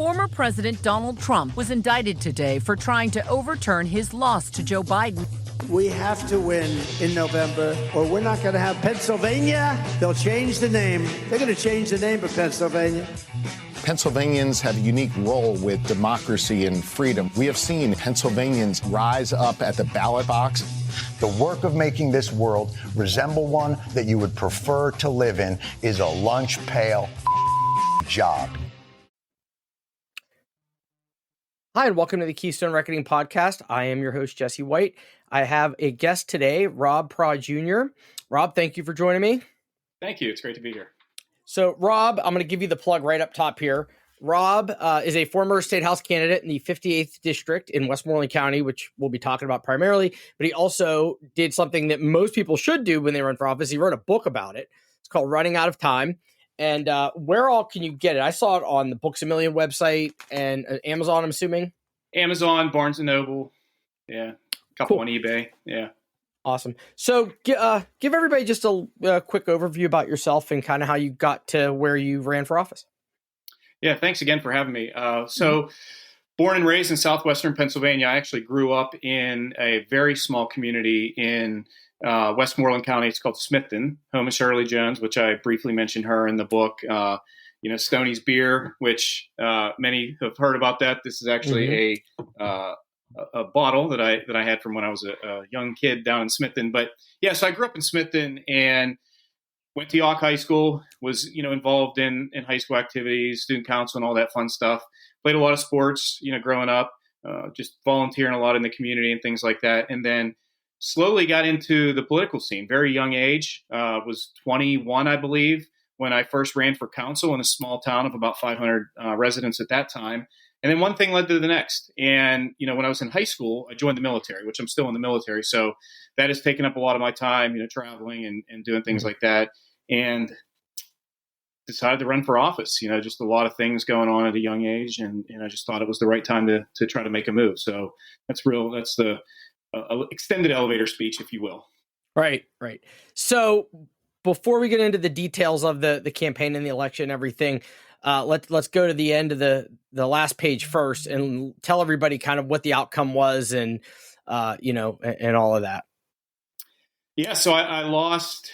Former President Donald Trump was indicted today for trying to overturn his loss to Joe Biden. We have to win in November, or we're not going to have Pennsylvania. They'll change the name. They're going to change the name of Pennsylvania. Pennsylvanians have a unique role with democracy and freedom. We have seen Pennsylvanians rise up at the ballot box. The work of making this world resemble one that you would prefer to live in is a lunch pail job. Hi, and welcome to the Keystone Reckoning Podcast. I am your host, Jesse White. I have a guest today, Rob Prah Jr. Rob, thank you for joining me. Thank you. It's great to be here. So, Rob, I'm going to give you the plug right up top here. Rob is a former state house candidate in the 58th district in Westmoreland County, which we'll be talking about primarily. But he also did something that most people should do when they run for office. He wrote a book about it. It's called Running Out of Time. And where all can you get it? I saw it on the Books A Million website and Amazon, I'm assuming. Amazon, Barnes & Noble. Yeah. A couple Cool. on eBay. Yeah. Awesome. So give everybody just a quick overview about yourself and kind of how you got to where you ran for office. Yeah. Thanks again for having me. Born and raised in southwestern Pennsylvania, I actually grew up in a very small community in Westmoreland County. It's called Smithton, home of Shirley Jones, which I briefly mentioned her in the book. Stoney's Beer, which many have heard about that. This is actually a bottle that I had from when I was a young kid down in Smithton. But yeah, so I grew up in Smithton and went to Yawk High School, was, involved in high school activities, student council and all that fun stuff. Played a lot of sports, growing up, just volunteering a lot in the community and things like that. And then slowly got into the political scene, very young age, was 21, I believe, when I first ran for council in a small town of about 500 residents at that time. And then one thing led to the next. And, when I was in high school, I joined the military, which I'm still in the military. So that has taken up a lot of my time, traveling and doing things like that. And decided to run for office, just a lot of things going on at a young age. And I just thought it was the right time to try to make a move. So that's the extended elevator speech, if you will. Right. So before we get into the details of the campaign and the election and everything, let's go to the end of the last page first and tell everybody kind of what the outcome was and all of that. Yeah. So I lost.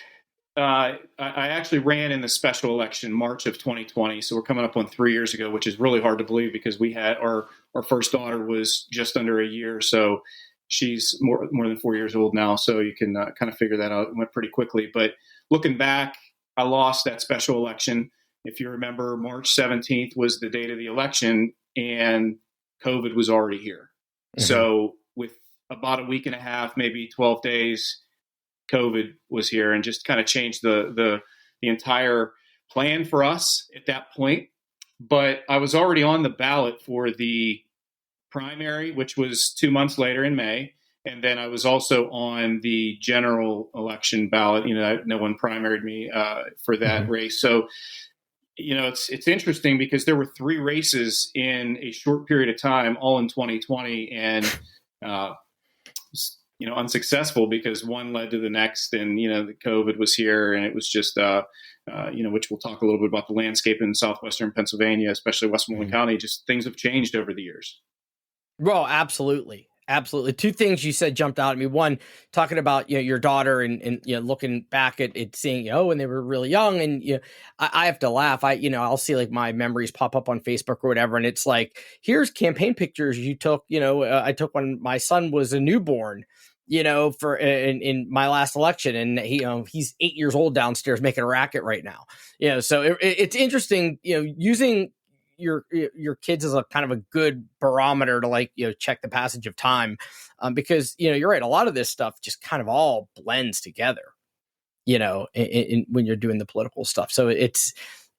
I actually ran in the special election March of 2020. So we're coming up on 3 years ago, which is really hard to believe because we had our first daughter was just under a year. So she's more than 4 years old now. So you can kind of figure that out. It went pretty quickly. But looking back, I lost that special election. If you remember, March 17th was the date of the election and COVID was already here. Mm-hmm. So with about a week and a half, maybe 12 days, COVID was here and just kind of changed the entire plan for us at that point. But I was already on the ballot for the primary, which was 2 months later in May. And then I was also on the general election ballot. No one primaried me for that race. So, it's interesting because there were 3 races in a short period of time, all in 2020, and unsuccessful because one led to the next, and the COVID was here, and it was just which we'll talk a little bit about the landscape in southwestern Pennsylvania, especially Westmoreland County. Just things have changed over the years. Well, absolutely. 2 things you said jumped out at me. One, talking about your daughter and looking back at seeing when they were really young, and I have to laugh. I'll see like my memories pop up on Facebook or whatever, and it's like, here's campaign pictures you took. I took when my son was a newborn. For in my last election, and he's 8 years old downstairs making a racket right now. So it's interesting. Using your kids as a kind of a good barometer to check the passage of time, because you're right. A lot of this stuff just kind of all blends together. When you're doing the political stuff. So it's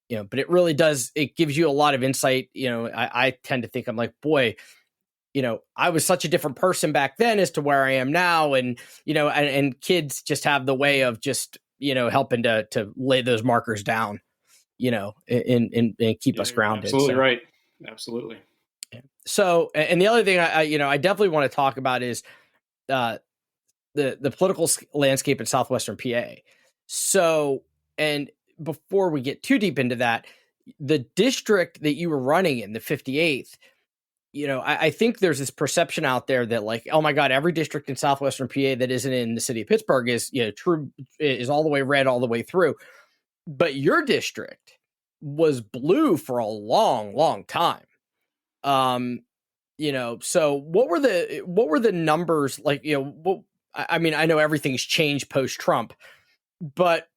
but it really does. It gives you a lot of insight. I tend to think I'm like, boy. I was such a different person back then as to where I am now. And, and kids just have the way of just, helping to lay those markers down, and keep us grounded. Absolutely. So. Right. Absolutely. Yeah. So, and the other thing I definitely want to talk about is the political landscape in southwestern PA. So, and before we get too deep into that, the district that you were running in, the 58th, I think there's this perception out there that like, oh my God, every district in southwestern PA that isn't in the city of Pittsburgh is, true, is all the way red all the way through. But your district was blue for a long, long time. So what were the numbers like, I mean, I know everything's changed post-Trump, but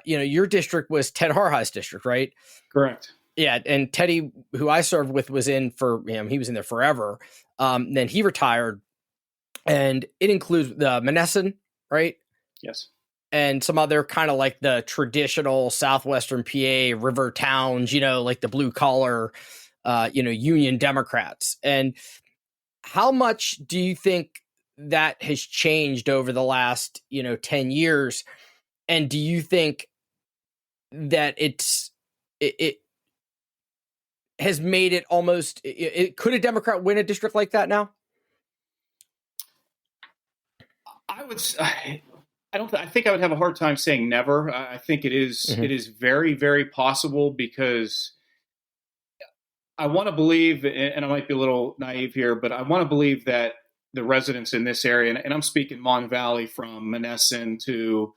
your district was Ted Harhai's district, right? Correct. Yeah, and Teddy, who I served with, was in for him. He was in there forever. Then he retired, and it includes the Monessen, right? Yes. And some other kind of like the traditional southwestern PA river towns, like the blue collar, Union Democrats. And how much do you think that has changed over the last, 10 years? And do you think that it has made it almost, could a Democrat win a district like that now? I think I would have a hard time saying never. I think it is, It is very, very possible, because I want to believe, and I might be a little naive here, but I want to believe that the residents in this area, and I'm speaking Mon Valley from Monessen to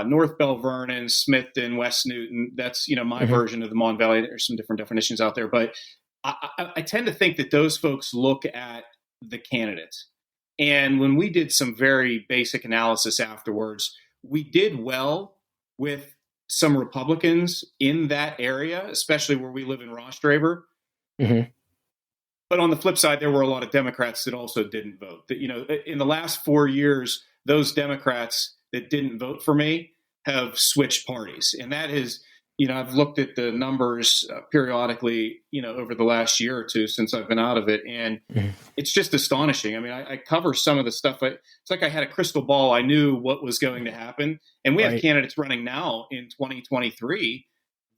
North Bell Vernon, Smithton, West Newton. That's, my version of the Mon Valley. There's some different definitions out there, but I tend to think that those folks look at the candidates. And when we did some very basic analysis afterwards, we did well with some Republicans in that area, especially where we live in Rostraver. Mm-hmm. But on the flip side, there were a lot of Democrats that also didn't vote. That, in the last 4 years, those Democrats that didn't vote for me have switched parties. And that is, I've looked at the numbers periodically, over the last year or two since I've been out of it. And it's just astonishing. I mean, I cover some of the stuff. It's like I had a crystal ball. I knew what was going to happen. And we have candidates running now in 2023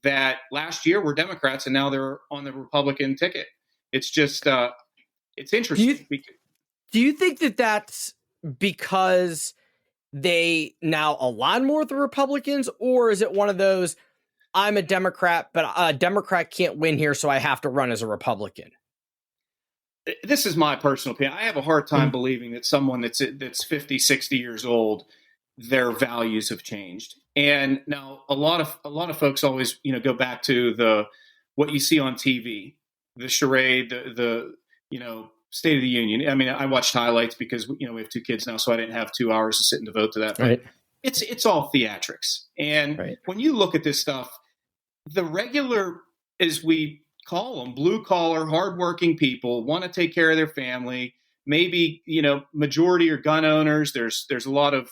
that last year were Democrats and now they're on the Republican ticket. It's just, it's interesting. Do you think that that's because they now align more with the Republicans, or is it one of those, I'm a Democrat, but a Democrat can't win here, so I have to run as a Republican? This is my personal opinion. I have a hard time believing that someone that's 50, 60 years old, their values have changed. And now a lot of folks always, go back to what you see on TV, the charade, the State of the Union. I mean, I watched highlights because, we have 2 kids now, so I didn't have 2 hours to sit and devote to that. Right. It's all theatrics. And when you look at this stuff, the regular, as we call them, blue collar, hardworking people want to take care of their family. Maybe, majority are gun owners. There's a lot of,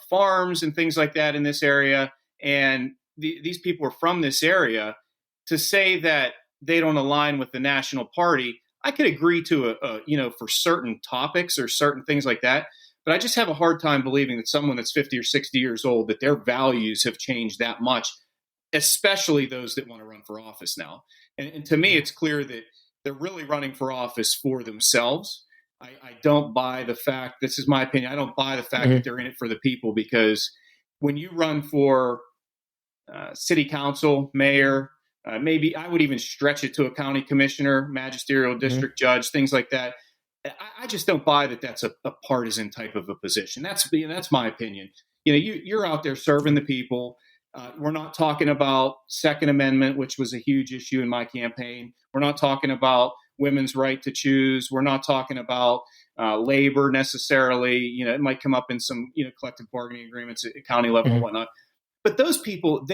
farms and things like that in this area. And these people are from this area. To say that they don't align with the national party, I could agree to for certain topics or certain things like that. But I just have a hard time believing that someone that's 50 or 60 years old, that their values have changed that much, especially those that want to run for office now. And to me, it's clear that they're really running for office for themselves. I don't buy the fact, this is my opinion, I don't buy the fact that they're in it for the people, because when you run for city council, mayor, maybe I would even stretch it to a county commissioner, magisterial district judge, things like that. I just don't buy that that's a partisan type of a position. That's my opinion. You're out there serving the people. We're not talking about Second Amendment, which was a huge issue in my campaign. We're not talking about women's right to choose. We're not talking about labor necessarily. It might come up in some collective bargaining agreements at county level and whatnot. But those people,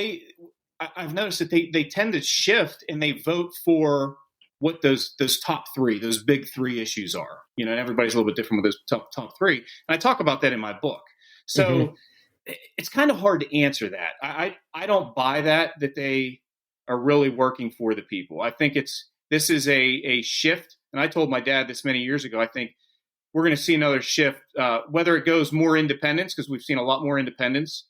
I've noticed that they tend to shift and they vote for what those top 3, those big 3 issues are. And everybody's a little bit different with those top 3. And I talk about that in my book. So it's kind of hard to answer that. I don't buy that they are really working for the people. I think this is a shift. And I told my dad this many years ago. I think we're going to see another shift, whether it goes more independence, because we've seen a lot more independence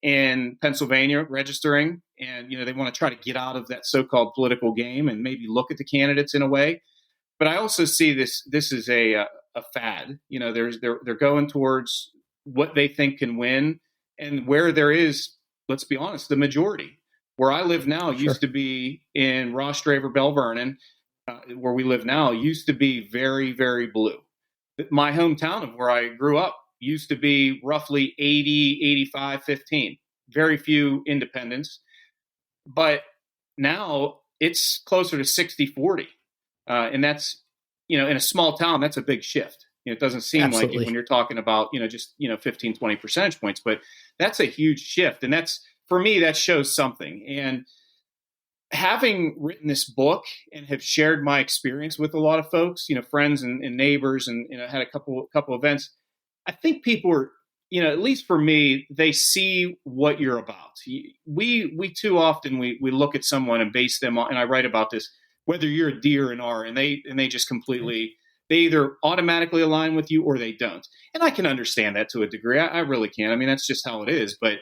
in Pennsylvania registering, and they want to try to get out of that so-called political game and maybe look at the candidates in a way. But I also see this is a fad. They're going towards what they think can win, and where there is, let's be honest, the majority. Where I live now used to be in Ross Draver, Bell Vernon, where we live now, used to be very, very blue. My hometown of where I grew up used to be roughly 80, 85, 15. Very few independents. But now it's closer to 60, 40. And that's, in a small town, that's a big shift. It doesn't seem like it when you're talking about, just, 15, 20 percentage points, but that's a huge shift. And that's, for me, that shows something. And having written this book and have shared my experience with a lot of folks, friends and neighbors, and had a couple events, I think people are, at least for me, they see what you're about. We too often we look at someone and base them on, and I write about this, whether you're a D or an R, and they just completely, they either automatically align with you or they don't. And I can understand that to a degree. I really can. I mean, that's just how it is. But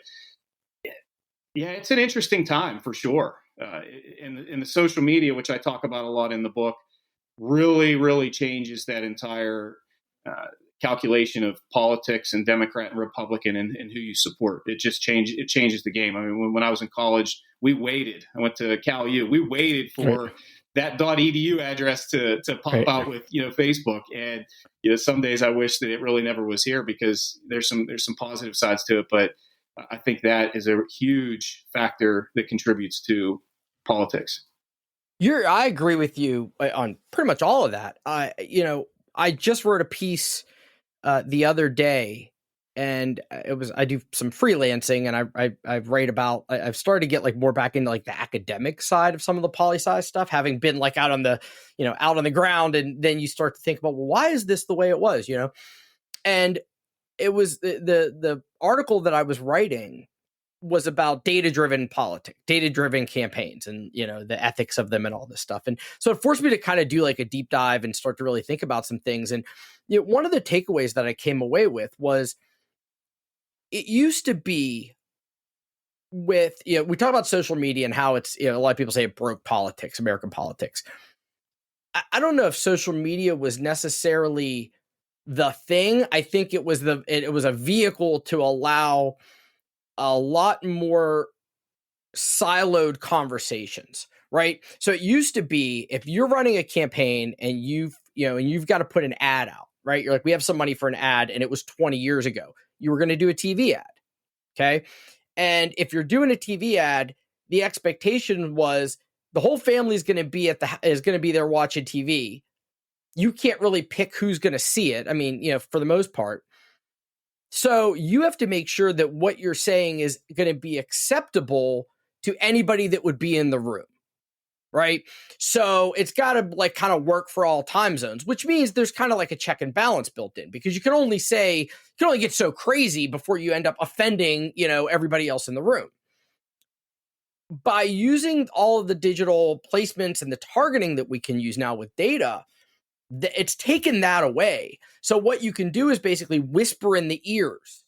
yeah, it's an interesting time for sure. In the social media, which I talk about a lot in the book, really, really changes that entire calculation of politics and Democrat and Republican and who you support. It changes the game. I mean, when I was in college, we waited. I went to Cal U. We waited for that .edu address to pop out with Facebook. And some days I wish that it really never was here, because there's some positive sides to it, but I think that is a huge factor that contributes to politics. I agree with you on pretty much all of that. I just wrote a piece the other day, and I do some freelancing, and I write about, I've started to get more back into the academic side of some of the poli-sci stuff, having been out on the, out on the ground. And then you start to think about, well, why is this the way it was, and it was the article that I was writing was about data-driven politics, data-driven campaigns, and, the ethics of them and all this stuff. And so it forced me to kind of do a deep dive and start to really think about some things. And one of the takeaways that I came away with was, it used to be with, we talk about social media and how it's, a lot of people say it broke politics, American politics. I don't know if social media was necessarily the thing. I think it was a vehicle to allow a lot more siloed conversations, right? So it used to be, if you're running a campaign and you've got to put an ad out, right? You're we have some money for an ad, and it was 20 years ago. You were going to do a TV ad. Okay. And if you're doing a TV ad, the expectation was the whole family is going to be there watching TV. You can't really pick who's going to see it. I mean, for the most part. So you have to make sure that what you're saying is going to be acceptable to anybody that would be in the room, right? So it's got to kind of work for all time zones, which means there's kind of a check and balance built in, because you can only get so crazy before you end up offending, everybody else in the room. By using all of the digital placements and the targeting that we can use now with data, it's taken that away. So what you can do is basically whisper in the ears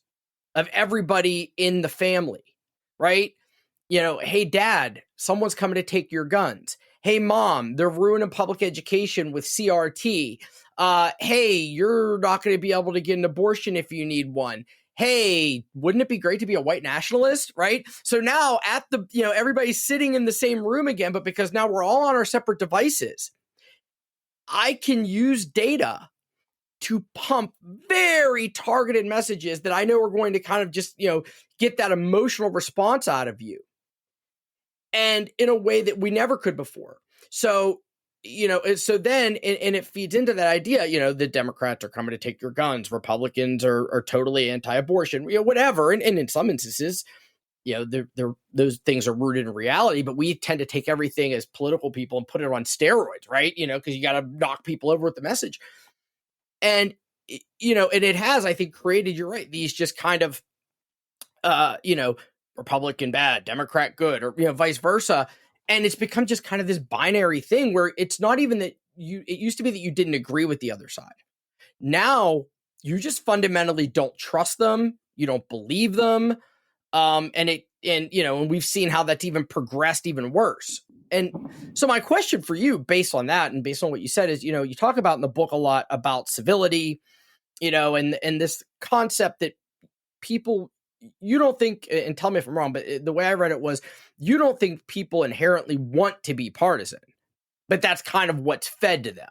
of everybody in the family, right? Hey, Dad, someone's coming to take your guns. Hey, Mom, they're ruining public education with CRT. Hey, you're not going to be able to get an abortion if you need one. Hey, wouldn't it be great to be a white nationalist, right? So now everybody's sitting in the same room again, but because now we're all on our separate devices, I can use data to pump very targeted messages that I know are going to kind of just, get that emotional response out of you. And in a way that we never could before. So, so then, and it feeds into that idea, the Democrats are coming to take your guns. Republicans are totally anti-abortion, whatever. And in some instances, those things are rooted in reality, but we tend to take everything as political people and put it on steroids, right? Because you got to knock people over with the message. And, and it has, I think, created, you're right, these just kind of, Republican bad, Democrat good, or, vice versa. And it's become just kind of this binary thing where it's not even that it used to be that you didn't agree with the other side. Now you just fundamentally don't trust them. You don't believe them. And we've seen how that's even progressed even worse. And so my question for you, based on that and based on what you said, is, you talk about in the book a lot about civility, and this concept that people you don't think, and tell me if I'm wrong, but the way I read it was, you don't think people inherently want to be partisan, but that's kind of what's fed to them.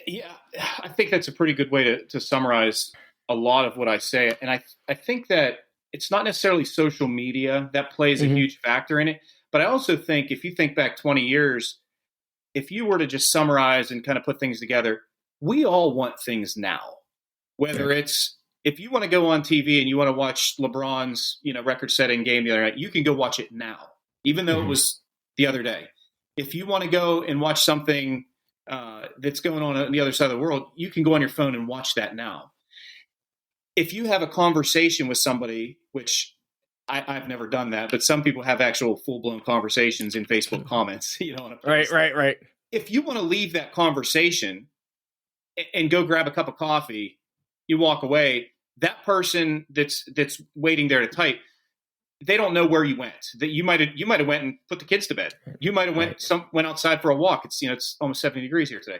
Yeah, I think that's a pretty good way to summarize a lot of what I say. And I think that it's not necessarily social media that plays a huge factor in it. But I also think if you think back 20 years, if you were to just summarize and kind of put things together, we all want things now. Whether it's, if you want to go on TV and you want to watch LeBron's, record-setting game the other night, you can go watch it now, even though it was the other day. If you want to go and watch something that's going on the other side of the world, you can go on your phone and watch that now. If you have a conversation with somebody, which I've never done that, but some people have actual full-blown conversations in Facebook comments, on a post. Right. If you want to leave that conversation and go grab a cup of coffee, you walk away, that person that's waiting there to type, they don't know where you went. That you might have went and put the kids to bed. You might have went outside for a walk. It's almost 70 degrees here today.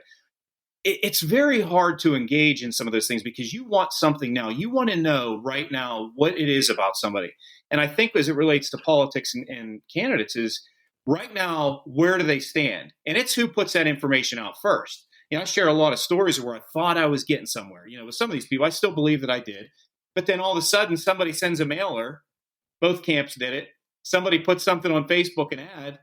It's very hard to engage in some of those things because you want something now. You want to know right now what it is about somebody. And I think as it relates to politics and candidates is right now, where do they stand? And it's who puts that information out first. I share a lot of stories where I thought I was getting somewhere. With some of these people, I still believe that I did. But then all of a sudden, somebody sends a mailer. Both camps did it. Somebody puts something on Facebook, an ad,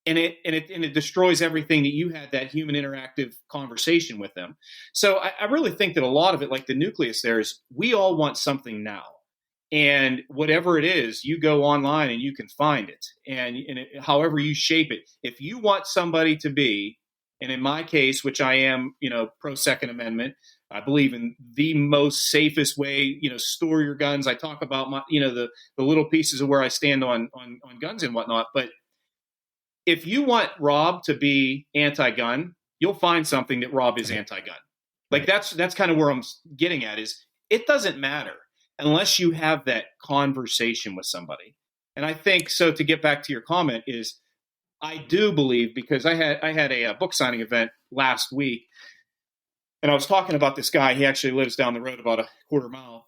and it destroys everything that you had that human interactive conversation with them. So I really think that a lot of it, like the nucleus there, is we all want something now. And whatever it is, you go online and you can find it. And however you shape it, if you want somebody to be, and in my case, which I am, pro Second Amendment, I believe in the most safest way, store your guns. I talk about my, the little pieces of where I stand on guns and whatnot. But if you want Rob to be anti-gun, you'll find something that Rob is anti-gun. Like that's kind of where I'm getting at is it doesn't matter unless you have that conversation with somebody. And I think so to get back to your comment is I do believe because I had a book signing event last week and I was talking about this guy. He actually lives down the road about a quarter mile.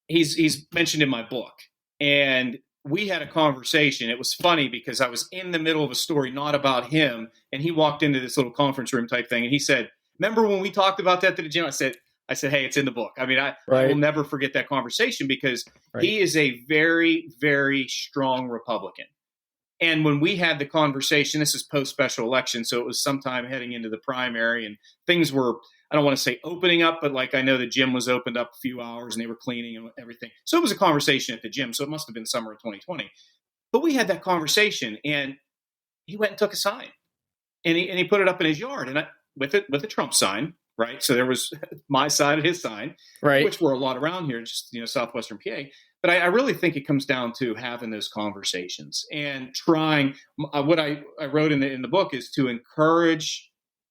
He's mentioned in my book and we had a conversation. It was funny because I was in the middle of a story, not about him. And he walked into this little conference room type thing. And he said, remember when we talked about that at the gym? I said, hey, it's in the book. I mean, I will never forget that conversation because he is a very, very strong Republican. And when we had the conversation, this is post special election. So it was sometime heading into the primary and things were, I don't want to say opening up, but like I know the gym was opened up a few hours and they were cleaning and everything. So it was a conversation at the gym. So it must have been summer of 2020. But we had that conversation and he went and took a sign and he put it up in his yard and with a Trump sign, right? So there was my side of his sign, which were a lot around here, just, Southwestern PA. But I really think it comes down to having those conversations and trying. What I wrote in the book is to encourage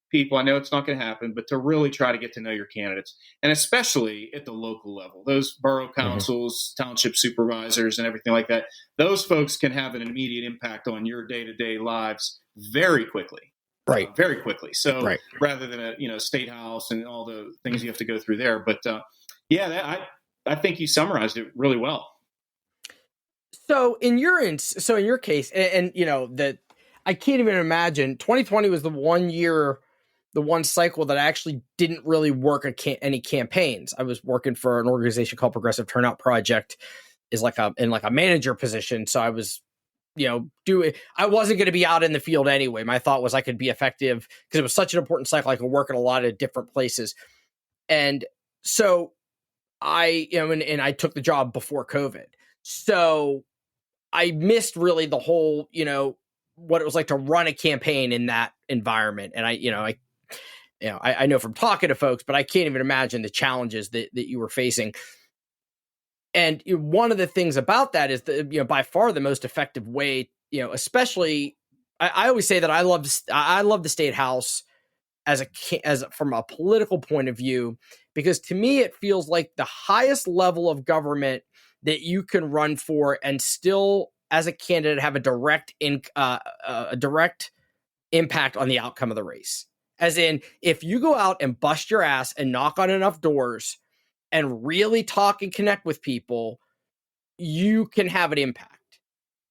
people. I know it's not going to happen, but to really try to get to know your candidates, and especially at the local level, those borough councils, township supervisors, and everything like that. Those folks can have an immediate impact on your day-to-day lives very quickly. Very quickly. So rather than a state house and all the things you have to go through there. But I think you summarized it really well. So in your case, and that I can't even imagine. 2020 was the one cycle that I actually didn't really work any campaigns. I was working for an organization called Progressive Turnout Project, is in a manager position. So I was, I wasn't going to be out in the field anyway. My thought was I could be effective because it was such an important cycle. I could work in a lot of different places, and so I and I took the job before COVID. So I missed really the whole, what it was like to run a campaign in that environment. And I know from talking to folks, but I can't even imagine the challenges that you were facing. And one of the things about that is that, by far the most effective way, especially I always say that I love the state house as from a political point of view, because to me, it feels like the highest level of government that you can run for and still, as a candidate, have a direct impact on the outcome of the race. As in, if you go out and bust your ass and knock on enough doors and really talk and connect with people, you can have an impact.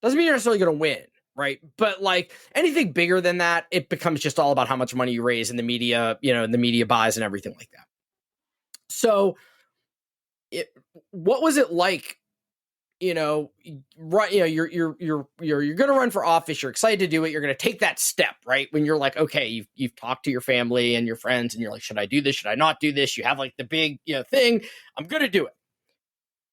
Doesn't mean you're necessarily going to win, right? But like anything bigger than that, it becomes just all about how much money you raise in the media, and the media buys and everything like that. So what was it like, right? You're going to run for office. You're excited to do it. You're going to take that step, right? When you're like, okay, you've talked to your family and your friends and you're like, should I do this? Should I not do this? You have like the big, thing. I'm going to do it.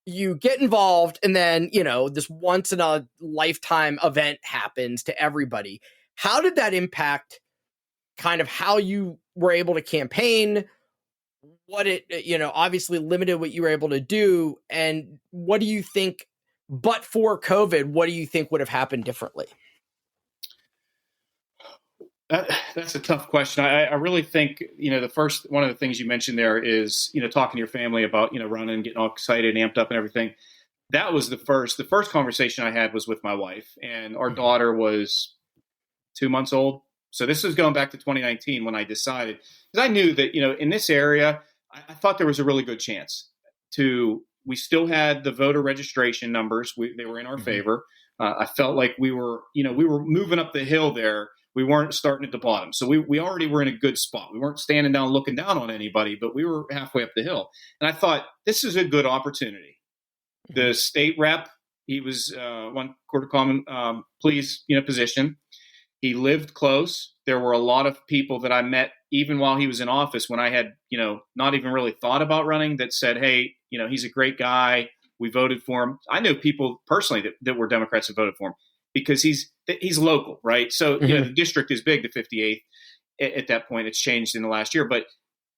You get involved, and then, this once in a lifetime event happens to everybody. How did that impact kind of how you were able to campaign? What it, obviously limited what you were able to do. And what do you think, but for COVID, what do you think would have happened differently? That's a tough question. I really think, one of the things you mentioned there is, talking to your family about, running, getting all excited, amped up and everything. That was the first conversation I had was with my wife, and our daughter was 2 months old. So this was going back to 2019 when I decided, because I knew that, in this area, I thought there was a really good chance we still had the voter registration numbers. They were in our favor. I felt like we were moving up the hill there. We weren't starting at the bottom. So we already were in a good spot. We weren't standing down looking down on anybody, but we were halfway up the hill. And I thought, this is a good opportunity. The state rep, he was one Court of Common Pleas position. He lived close. There were a lot of people that I met even while he was in office when I had, not even really thought about running, that said, hey, he's a great guy. We voted for him. I know people personally that were Democrats that voted for him, because he's local, right? So, the district is big, the 58th at that point. It's changed in the last year, but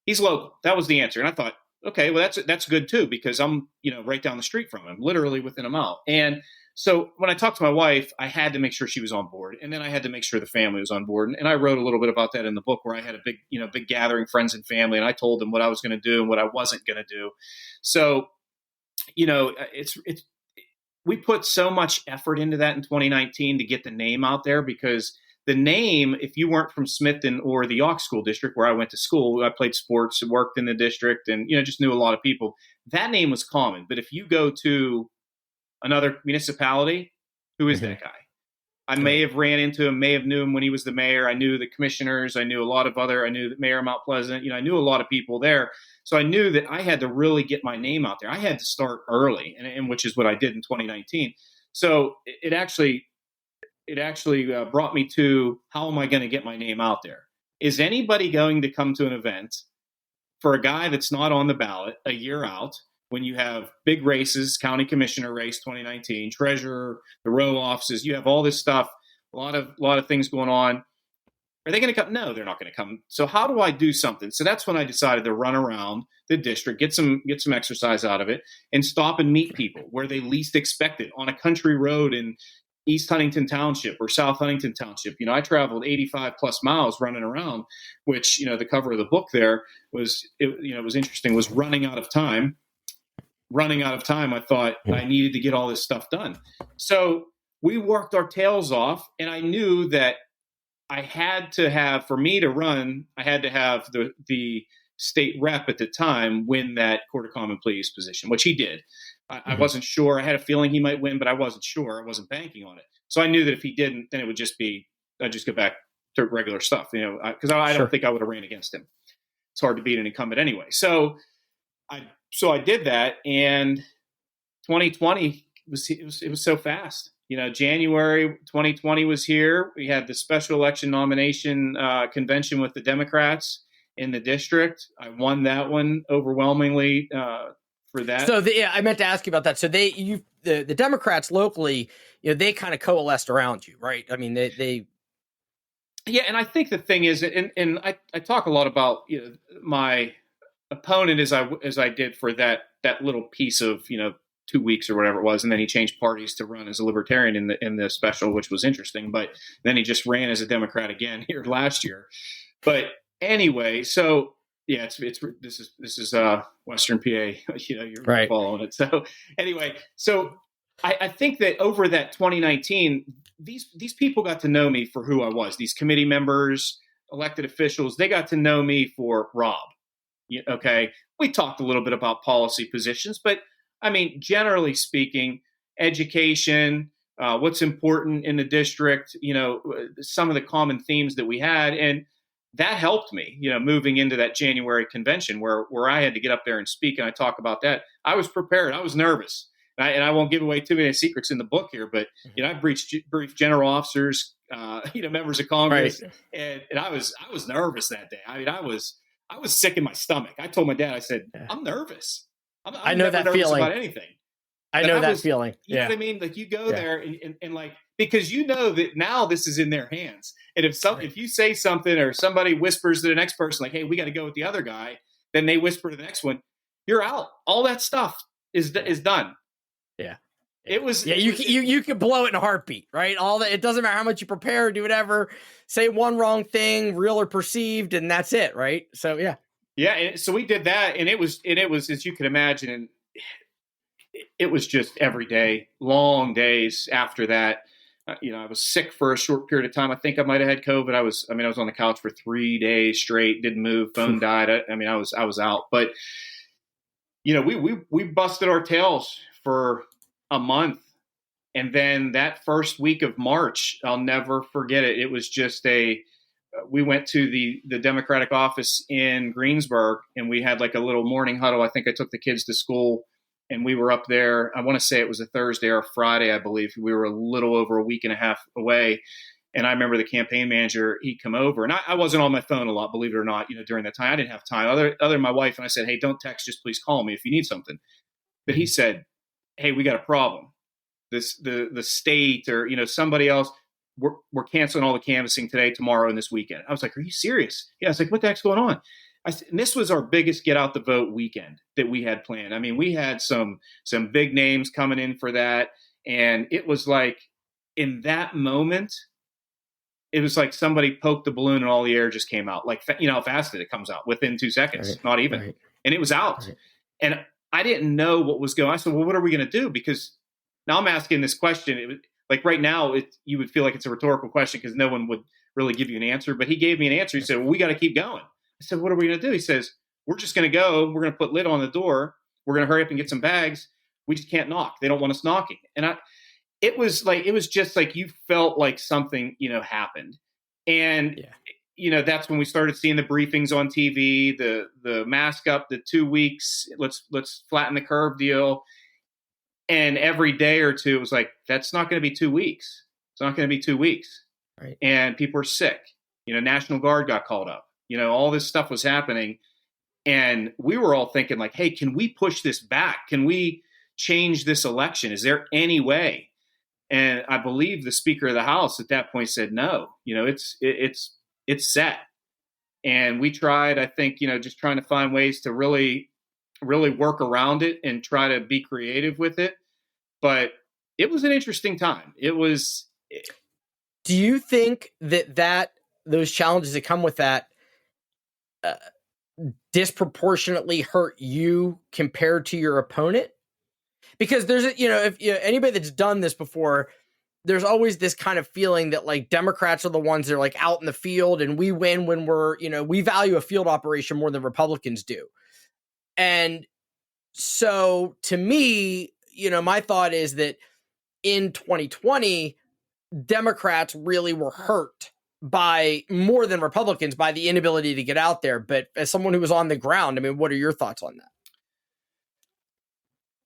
he's local. That was the answer. And I thought, okay, well, that's good too, because I'm, right down the street from him, literally within a mile. And so when I talked to my wife, I had to make sure she was on board. And then I had to make sure the family was on board. And I wrote a little bit about that in the book, where I had a big gathering, friends and family. And I told them what I was going to do and what I wasn't going to do. So, we put so much effort into that in 2019 to get the name out there, because the name, if you weren't from Smithton or the Yawk School District, where I went to school, I played sports, worked in the district, and, just knew a lot of people, that name was common. But if you go to another municipality, who is that guy? I may have ran into him, may have knew him when he was the mayor. I knew the commissioners. I knew I knew the mayor of Mount Pleasant. I knew a lot of people there. So I knew that I had to really get my name out there. I had to start early, and which is what I did in 2019. So it actually brought me to, how am I going to get my name out there? Is anybody going to come to an event for a guy that's not on the ballot a year out, when you have big races, county commissioner race 2019, treasurer, the row offices, you have all this stuff, a lot of things going on. Are they going to come? No, they're not going to come. So how do I do something? So that's when I decided to run around the district, get some exercise out of it, and stop and meet people where they least expect it, on a country road in East Huntington Township or South Huntington Township. I traveled 85 plus miles running around, which, the cover of the book there was, it was interesting, was running out of time. I thought I needed to get all this stuff done. So we worked our tails off, and I knew that I had to have, for me to run, I had to have the state rep at the time win that Court of Common Pleas position, which he did. I wasn't sure. I had a feeling he might win, but I wasn't sure. I wasn't banking on it. So I knew that if he didn't, then it would just be, I'd just go back to regular stuff, because I don't think I would have ran against him. It's hard to beat an incumbent anyway. So I did that, and 2020 it was so fast. January 2020 was here. We had the special election nomination convention with the Democrats in the district. I won that one overwhelmingly for that. So I meant to ask you about that. So the Democrats locally, they kind of coalesced around you, right? I mean, they. Yeah, and I think the thing is, and I talk a lot about my opponent as I did for that little piece of 2 weeks or whatever it was, and then he changed parties to run as a libertarian in the special, which was interesting. But then he just ran as a Democrat again here last year. But anyway, so yeah, this is Western PA. You're right. Following it. So anyway, so I think that over that 2019, these people got to know me for who I was. These committee members, elected officials, they got to know me for Rob. Okay, we talked a little bit about policy positions, but I mean, generally speaking, education, what's important in the district, some of the common themes that we had. And that helped me, moving into that January convention where I had to get up there and speak. And I talk about that. I was prepared. I was nervous. And I won't give away too many secrets in the book here, but, I briefed general officers, members of Congress. Right. And I was nervous that day. I mean, I was sick in my stomach. I told my dad, I said, I'm nervous. I know that feeling about anything. I know that feeling. You know what I mean? Like you go there and like, because that now this is in their hands. And if you say something or somebody whispers to the next person, like, hey, we got to go with the other guy, then they whisper to the next one, you're out. All that stuff is done. Yeah. It was. Yeah. You could blow it in a heartbeat, right? It doesn't matter how much you prepare or do whatever, say one wrong thing, real or perceived, and that's it. Right. So, yeah. Yeah. And so we did that, and it was, as you can imagine, and it was just every day, long days after that. I was sick for a short period of time. I think I might have had COVID. I was on the couch for 3 days straight, didn't move, phone died. I was out, but we busted our tails for a month. And then that first week of March, I'll never forget it. It was just we went to the Democratic office in Greensburg, and we had like a little morning huddle. I think I took the kids to school, and we were up there. I want to say it was a Thursday or a Friday, I believe. We were a little over a week and a half away. And I remember the campaign manager, he'd come over, and I wasn't on my phone a lot, believe it or not, during that time. I didn't have time other than my wife. And I said, hey, don't text, just please call me if you need something. But he said, hey, we got a problem. The state or, somebody else, we're canceling all the canvassing today, tomorrow, and this weekend. I was like, are you serious? Yeah. I was like, what the heck's going on? And this was our biggest get out the vote weekend that we had planned. I mean, we had some big names coming in for that. And it was like, in that moment, it was like somebody poked the balloon and all the air just came out. Like, how fast did it comes out? Within 2 seconds, right, not even. Right. And it was out. Right. And I didn't know what was going on. I said, well, what are we going to do? Because now I'm asking this question. It was, like right now, you would feel like it's a rhetorical question because no one would really give you an answer. But he gave me an answer. He said, well, we got to keep going. I said, what are we going to do? He says, we're just going to go. We're going to put lid on the door. We're going to hurry up and get some bags. We just can't knock. They don't want us knocking. And it was just like you felt like something, happened. And, that's when we started seeing the briefings on TV, the mask up, the 2 weeks, let's flatten the curve deal. And every day or two, it was like, that's not going to be 2 weeks. It's not going to be 2 weeks. Right. And people are sick. National Guard got called up. All this stuff was happening. And we were all thinking like, hey, can we push this back? Can we change this election? Is there any way? And I believe the Speaker of the House at that point said, no, it's set. And we tried, I think, just trying to find ways to really, really work around it and try to be creative with it. But it was an interesting time. Do you think that those challenges that come with that disproportionately hurt you compared to your opponent? Because there's if anybody that's done this before, there's always this kind of feeling that like Democrats are the ones that are like out in the field and we win when we value a field operation more than Republicans do. And so to me, my thought is that in 2020, Democrats really were hurt by more than Republicans by the inability to get out there. But as someone who was on the ground, I mean, what are your thoughts on that?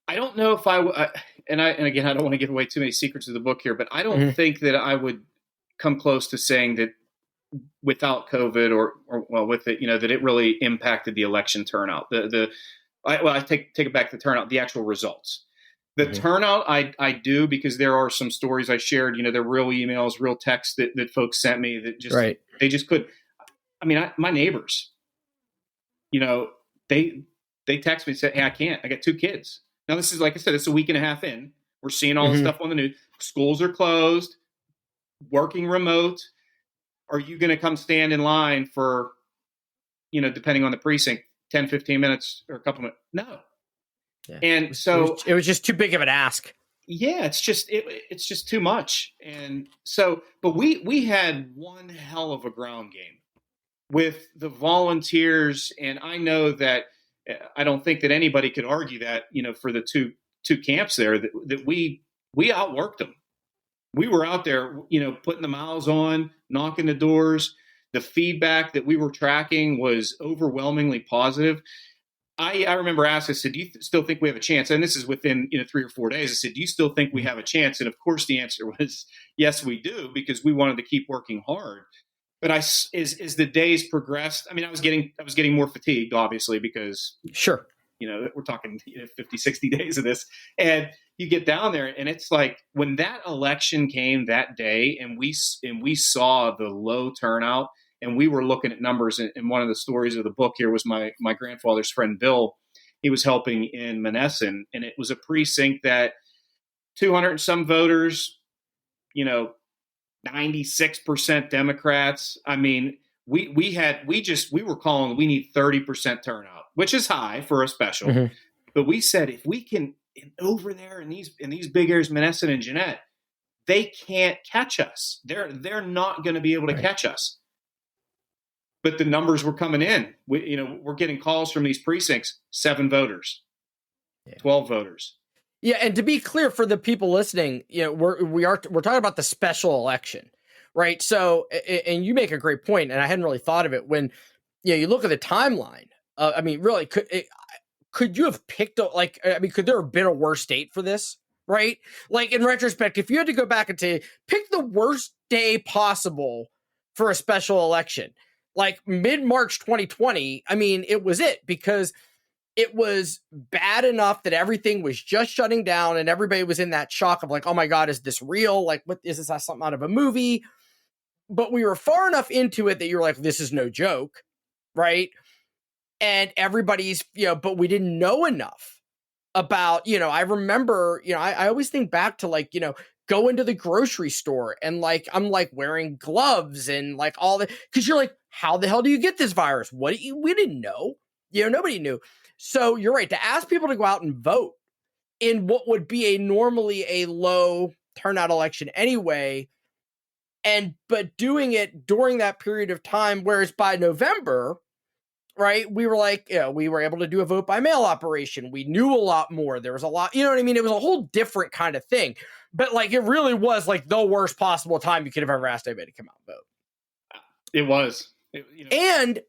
I don't know if and again, I don't want to give away too many secrets of the book here, but I don't think that I would come close to saying that without COVID or with it, that it really impacted the election turnout. I take it back to the turnout, the actual results. The turnout, I do, because there are some stories I shared, they're real emails, real texts that folks sent me that just, they just could. I mean, my neighbors, they text me and say, hey, I can't, I got 2 kids. Now, this is, like I said, it's a week and a half in. We're seeing all this stuff on the news. Schools are closed, working remote. Are you going to come stand in line for, depending on the precinct, 10, 15 minutes or a couple minutes? No. Yeah. And so it was just too big of an ask. Yeah, it's just too much. And so, but we had one hell of a ground game with the volunteers. And I know that I don't think that anybody could argue that, for the two camps there that we we outworked them. We were out there, putting the miles on, knocking the doors. The feedback that we were tracking was overwhelmingly positive. I remember asking, I said, do you still think we have a chance? And this is within 3 or 4 days. I said, do you still think we have a chance? And of course the answer was, yes, we do, because we wanted to keep working hard. But as the days progressed, I mean, I was getting more fatigued, obviously, because Sure. We're talking 50, 60 days of this. And you get down there and it's like when that election came that day and we saw the low turnout, and we were looking at numbers, and one of the stories of the book here was my grandfather's friend, Bill. He was helping in Monessen, and it was a precinct that 200 and some voters, 96% Democrats. I mean, we were calling, we need 30% turnout, which is high for a special. Mm-hmm. But we said, if we can, over there in these big areas, Monessen and Jeanette, they can't catch us. They're not going to be able to catch us. But the numbers were coming in. We're getting calls from these precincts, 7 voters, 12 voters. Yeah, and to be clear for the people listening, we're talking about the special election, right? So, and you make a great point, and I hadn't really thought of it when, you look at the timeline. I mean, really, could you have picked could there have been a worse date for this, right? Like in retrospect, if you had to go back and say, pick the worst day possible for a special election, like mid-March 2020, I mean, it was it, because it was bad enough that everything was just shutting down and everybody was in that shock of like, oh my God, is this real? Like, what is this, something out of a movie? But we were far enough into it that you're like, this is no joke, right? And everybody's, but we didn't know enough about, I remember, I always think back to go into the grocery store and I'm wearing gloves and all that, because you're like, how the hell do you get this virus? We didn't know, nobody knew. So you're right, to ask people to go out and vote in what would be normally a low turnout election anyway, but doing it during that period of time, whereas by November, right, we were we were able to do a vote by mail operation. We knew a lot more. There was a lot, you know what I mean? It was a whole different kind of thing. But it really was the worst possible time you could have ever asked anybody to come out and vote. It was. And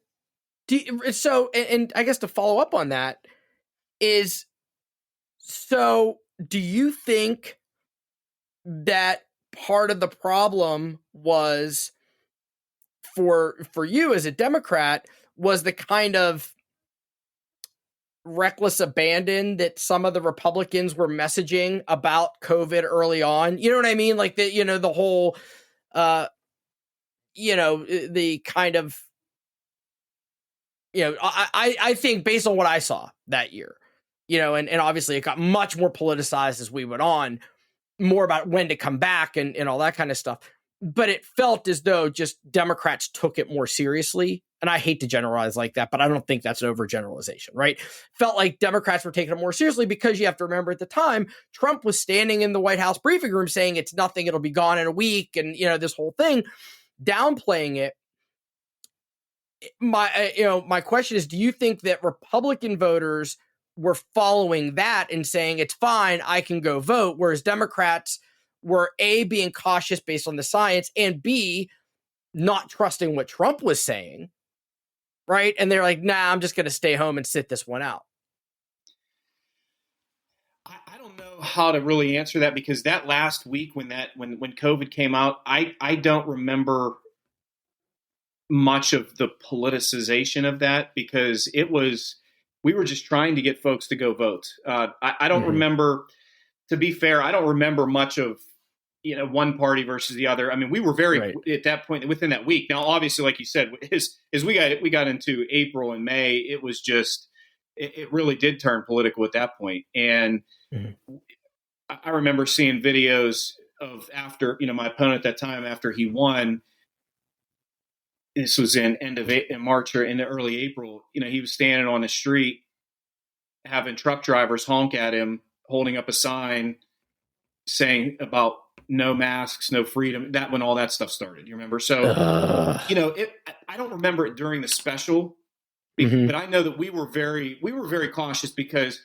I guess to follow up on that is, so do you think that part of the problem was for you as a Democrat was the kind of reckless abandon that some of the Republicans were messaging about COVID early on? You know what I mean? The whole, the kind of, I think based on what I saw that year, and obviously it got much more politicized as we went on, more about when to come back and all that kind of stuff. But it felt as though just Democrats took it more seriously. And I hate to generalize like that, but I don't think that's an overgeneralization, right? Felt like Democrats were taking it more seriously because you have to remember at the time, Trump was standing in the White House briefing room saying it's nothing, it'll be gone in a week. And, this whole thing, downplaying it. My question is, do you think that Republican voters were following that and saying it's fine, I can go vote, whereas Democrats were A, being cautious based on the science, and B, not trusting what Trump was saying, right? And they're like, nah, I'm just going to stay home and sit this one out. I don't know how to really answer that, because that last week when COVID came out, I don't remember much of the politicization of that, because we were just trying to get folks to go vote. I don't remember, to be fair, I don't remember much of, one party versus the other. I mean, we were very, at that point, within that week. Now, obviously, like you said, as we got into April and May, it was just, it really did turn political at that point. And I remember seeing videos of after, my opponent at that time, after he won, this was in March or into early April, he was standing on the street having truck drivers honk at him, holding up a sign saying about no masks, no freedom. That when all that stuff started, you remember? So, I don't remember it during the special, but I know that we were very cautious, because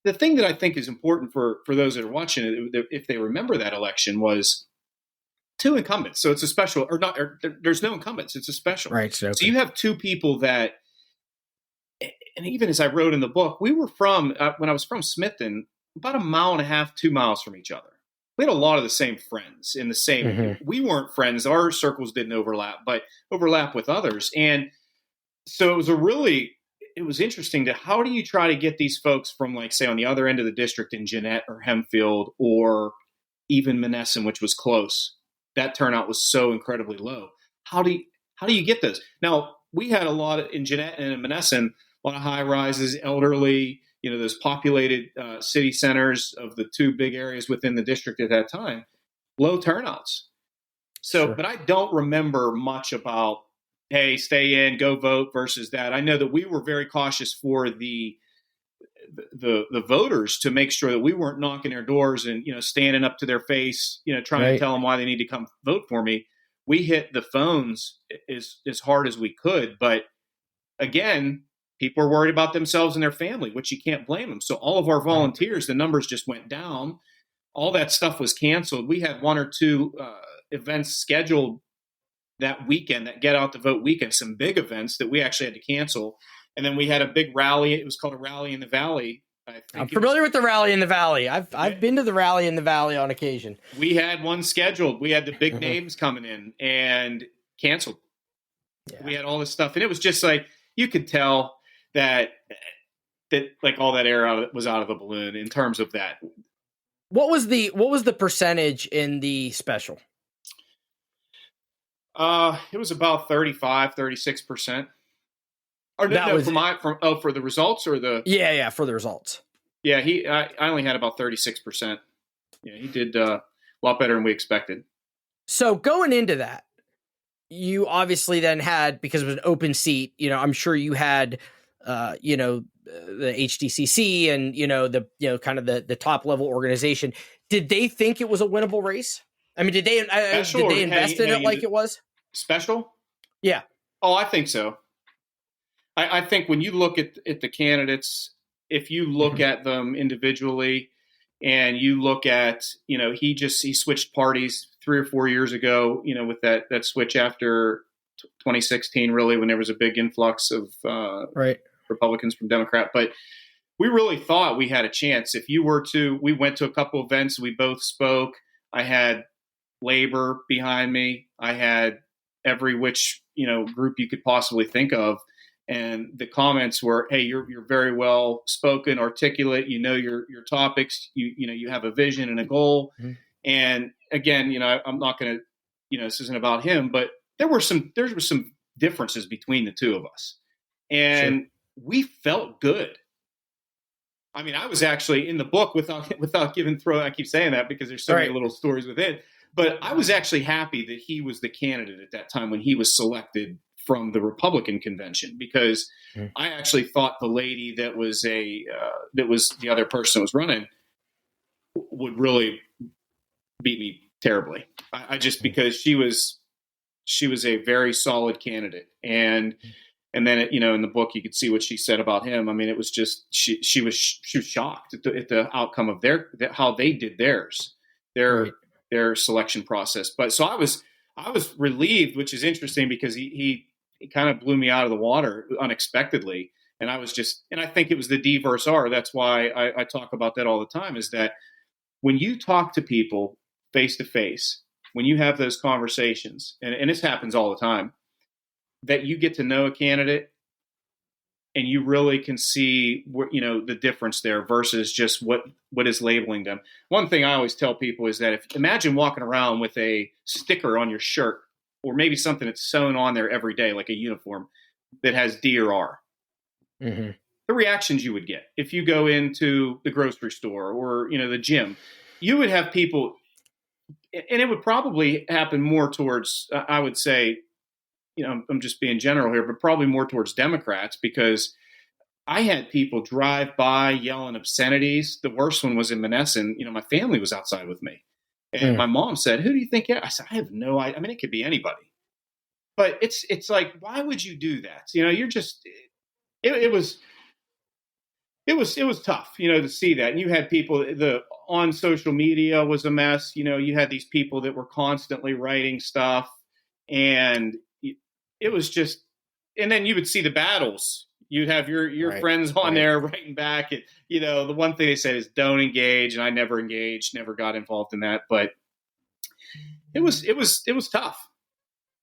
the thing that I think is important for those that are watching it, if they remember that election, was 2 incumbents. So it's a special, there's no incumbents. It's a special. Right. So you have 2 people that, and even as I wrote in the book, we were from, when I was from Smithton, about 1.5 miles, 2 miles from each other. We had a lot of the same friends in the same, we weren't friends. Our circles didn't overlap, but overlap with others. And so it was interesting to how do you try to get these folks from, like, say, on the other end of the district in Jeanette or Hempfield or even Monessen, which was close. That turnout was so incredibly low. How do you get those? Now, we had a lot in Jeanette and in Monessen, a lot of high rises, elderly, those populated city centers of the 2 big areas within the district at that time, low turnouts. So, Sure. But I don't remember much about, hey, stay in, go vote versus that. I know that we were very cautious for the voters to make sure that we weren't knocking their doors and, standing up to their face, trying to tell them why they need to come vote for me. We hit the phones as hard as we could. But again, people are worried about themselves and their family, which you can't blame them. So all of our volunteers, the numbers just went down. All that stuff was canceled. We had 1 or 2 events scheduled that weekend, that Get Out the Vote weekend, some big events that we actually had to cancel. And then we had a big rally. It was called a Rally in the Valley. I'm familiar with the Rally in the Valley. I've been to the Rally in the Valley on occasion. We had one scheduled. We had the big names coming in and canceled. Yeah. We had all this stuff. And it was just like, you could tell that like all that air was out of the balloon in terms of that. What was the percentage in the special? It was about 36%. Or for the results or the for the results. Yeah, I only had about 36%. Yeah, he did a lot better than we expected. So going into that, you obviously then had, because it was an open seat, I'm sure you had the HDCC and kind of the top level organization. Did they think it was a winnable race? I mean, did they invest in it like it was special? Yeah. Oh, I think so. I think when you look at the candidates, if you look at them individually and you look at, he switched parties 3 or 4 years ago, with that switch after 2016, really, when there was a big influx of Republicans from Democrat. But we really thought we had a chance. We went to a couple events, we both spoke. I had labor behind me. I had every which, group you could possibly think of. And the comments were, hey, you're very well spoken, articulate, your topics, you have a vision and a goal. Mm-hmm. And again, I'm not going to, this isn't about him, but there were some differences between the 2 of us. And we felt good. I mean, I was actually in the book without giving I keep saying that because there's so many little stories within, but I was actually happy that he was the candidate at that time when he was selected from the Republican convention, because I actually thought the lady that was the other person that was running would really beat me terribly. I just, because she was a very solid candidate. And then, in the book, you could see what she said about him. I mean, it was just, she was shocked at the outcome of how they did their selection process. But so I was relieved, which is interesting because he kind of blew me out of the water unexpectedly. And I think it was the D versus R. That's why I talk about that all the time, is that when you talk to people face to face, when you have those conversations, and this happens all the time, that you get to know a candidate and you really can see the difference there versus just what is labeling them. One thing I always tell people is that imagine walking around with a sticker on your shirt, or maybe something that's sewn on there every day, like a uniform that has D or R. Mm-hmm. The reactions you would get if you go into the grocery store or, the gym, you would have people, and it would probably happen more towards, I would say, I'm just being general here, but probably more towards Democrats, because I had people drive by yelling obscenities. The worst one was in Monessen. My family was outside with me. And my mom said, who do you think? I said, I have no idea. I mean, it could be anybody. But it's like, why would you do that? You're just, it was, it was tough, to see that. And you had people on social media was a mess. You had these people that were constantly writing stuff, and it was just, and then you would see the battles. You'd have your friends on there writing back. The one thing they said is don't engage. And I never engaged, never got involved in that, but it was tough.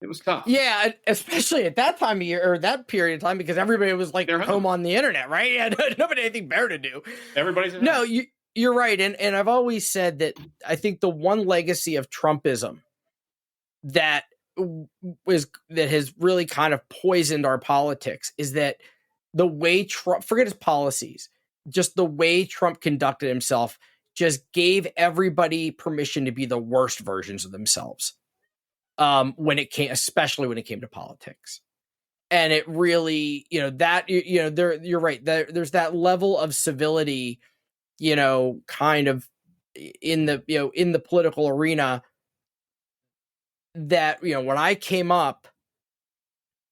It was tough. Yeah, especially at that time of year or that period of time, because everybody was like home on the internet, right? Yeah, nobody had anything better to do. Everybody's in no, you're right, and I've always said that I think the one legacy of Trumpism that has really kind of poisoned our politics is that the way Trump, forget his policies, just the way Trump conducted himself, just gave everybody permission to be the worst versions of themselves. Especially when it came to politics. And it really, you're right. There's that level of civility, kind of in the political arena that, when I came up,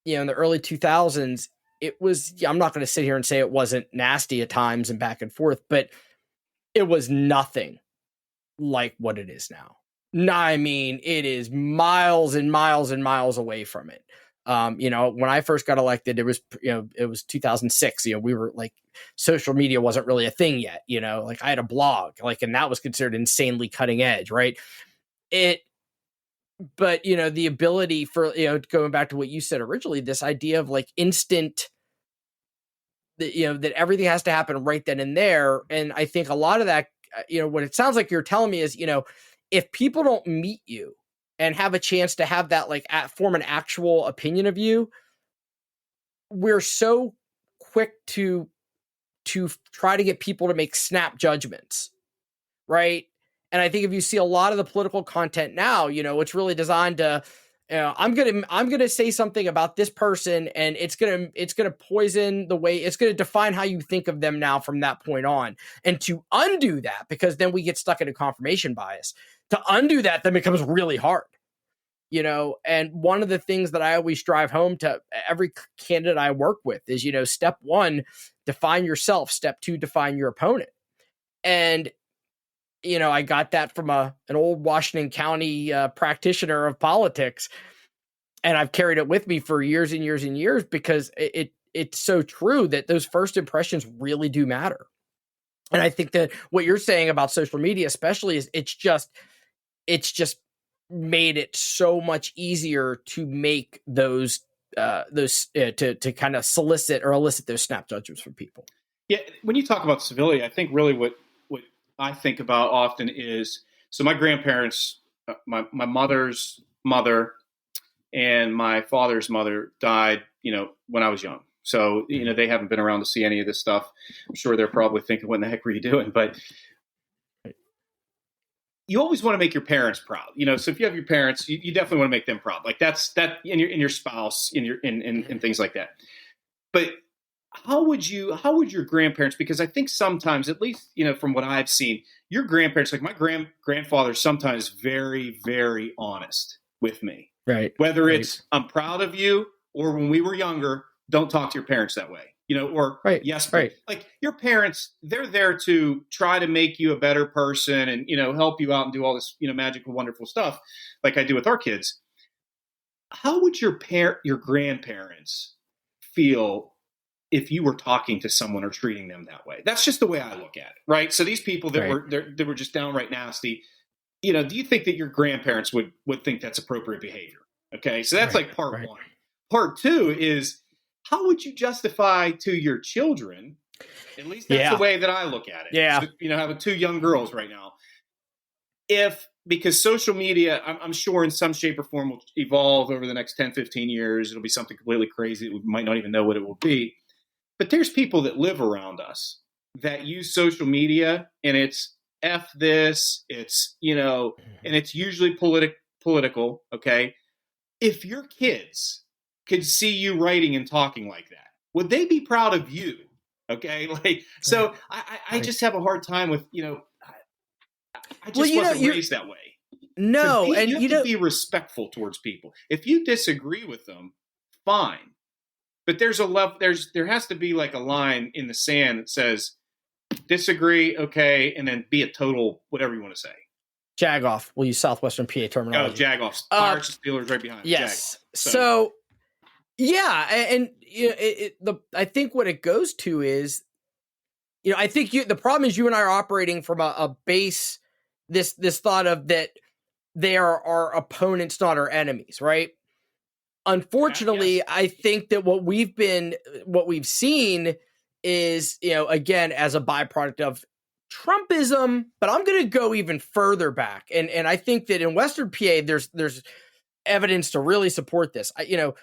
in the early 2000s, it was, I'm not going to sit here and say it wasn't nasty at times and back and forth, but it was nothing like what it is now. No, I mean, it is miles and miles and miles away from it. When I first got elected, it was 2006. We were like, social media wasn't really a thing yet. Like I had a blog, and that was considered insanely cutting edge, right? But the ability for going back to what you said originally, this idea of like instant, that everything has to happen right then and there, and I think a lot of that, what it sounds like you're telling me is, if people don't meet you and have a chance to have that, form an actual opinion of you, we're so quick to try to get people to make snap judgments, right? And I think if you see a lot of the political content now, it's really designed to, I'm gonna say something about this person, and it's gonna poison the way, it's gonna define how you think of them now from that point on. And to undo that, because then we get stuck in a confirmation bias. To undo that then becomes really hard, And one of the things that I always drive home to every candidate I work with is, step 1, define yourself. Step 2, define your opponent. And I got that from an old Washington County practitioner of politics, and I've carried it with me for years and years and years, because it's so true that those first impressions really do matter. And I think that what you're saying about social media, especially, is it's just made it so much easier to make those to kind of solicit or elicit those snap judgments from people. Yeah, when you talk about civility, I think really what I think about often is, so my grandparents, my mother's mother and my father's mother died, when I was young. So, they haven't been around to see any of this stuff. I'm sure they're probably thinking, what in the heck were you doing? But you always want to make your parents proud, so if you have your parents, you definitely want to make them proud. Like that's in your spouse, in things like that. But how would your grandparents, because I think sometimes, at least, from what I've seen, your grandparents, like my grandfather, sometimes very, very honest with me. Right. Whether it's, I'm proud of you, or when we were younger, don't talk to your parents that way, or yes, right. Like your parents, they're there to try to make you a better person and, help you out and do all this, magical, wonderful stuff like I do with our kids. How would your grandparents feel if you were talking to someone or treating them that way? That's just the way I look at it, right? So these people that were just downright nasty, do you think that your grandparents would think that's appropriate behavior? Okay, so that's like part one. Part two is, how would you justify to your children, at least that's the way that I look at it. Yeah. So, I have 2 young girls right now. Because social media, I'm sure in some shape or form will evolve over the next 10, 15 years. It'll be something completely crazy. We might not even know what it will be. But there's people that live around us that use social media, and it's F this, it's, and it's usually political, okay? If your kids could see you writing and talking like that, would they be proud of you? Okay. So I just have a hard time with, I just wasn't raised that way. No. And you have to be respectful towards people. If you disagree with them, fine. But there's a level, there has to be like a line in the sand that says, disagree, okay, and then be a total whatever you want to say. Jagoff. We'll use Southwestern PA terminology. Oh, Jagoffs. Pirates and Steelers right behind. Yes. Jag. So yeah, and you know, I think what it goes to is, you know, I think the problem is you and I are operating from a base, this thought of that they are our opponents, not our enemies, right? Unfortunately, Yes. I think that what we've seen is, you know, again, as a byproduct of Trumpism, but I'm going to go even further back. And I think that in Western PA, there's evidence to really support this. You know,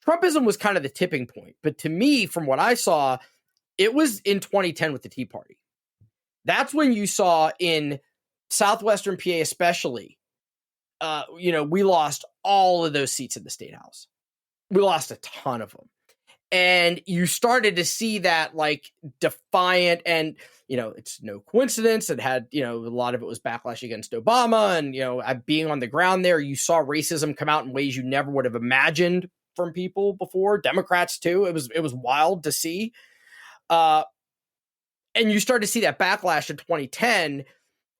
Trumpism was kind of the tipping point, but to me, from what I saw, it was in 2010 with the Tea Party. That's when you saw in Southwestern PA, especially, you know, we lost all of those seats in the state house. We lost a ton of them. And you started to see that like defiant, and, you know, it's no coincidence. It had, you know, a lot of it was backlash against Obama, and, you know, being on the ground there, you saw racism come out in ways you never would have imagined from people before. Democrats too. It was wild to see. And you start to see that backlash in 2010,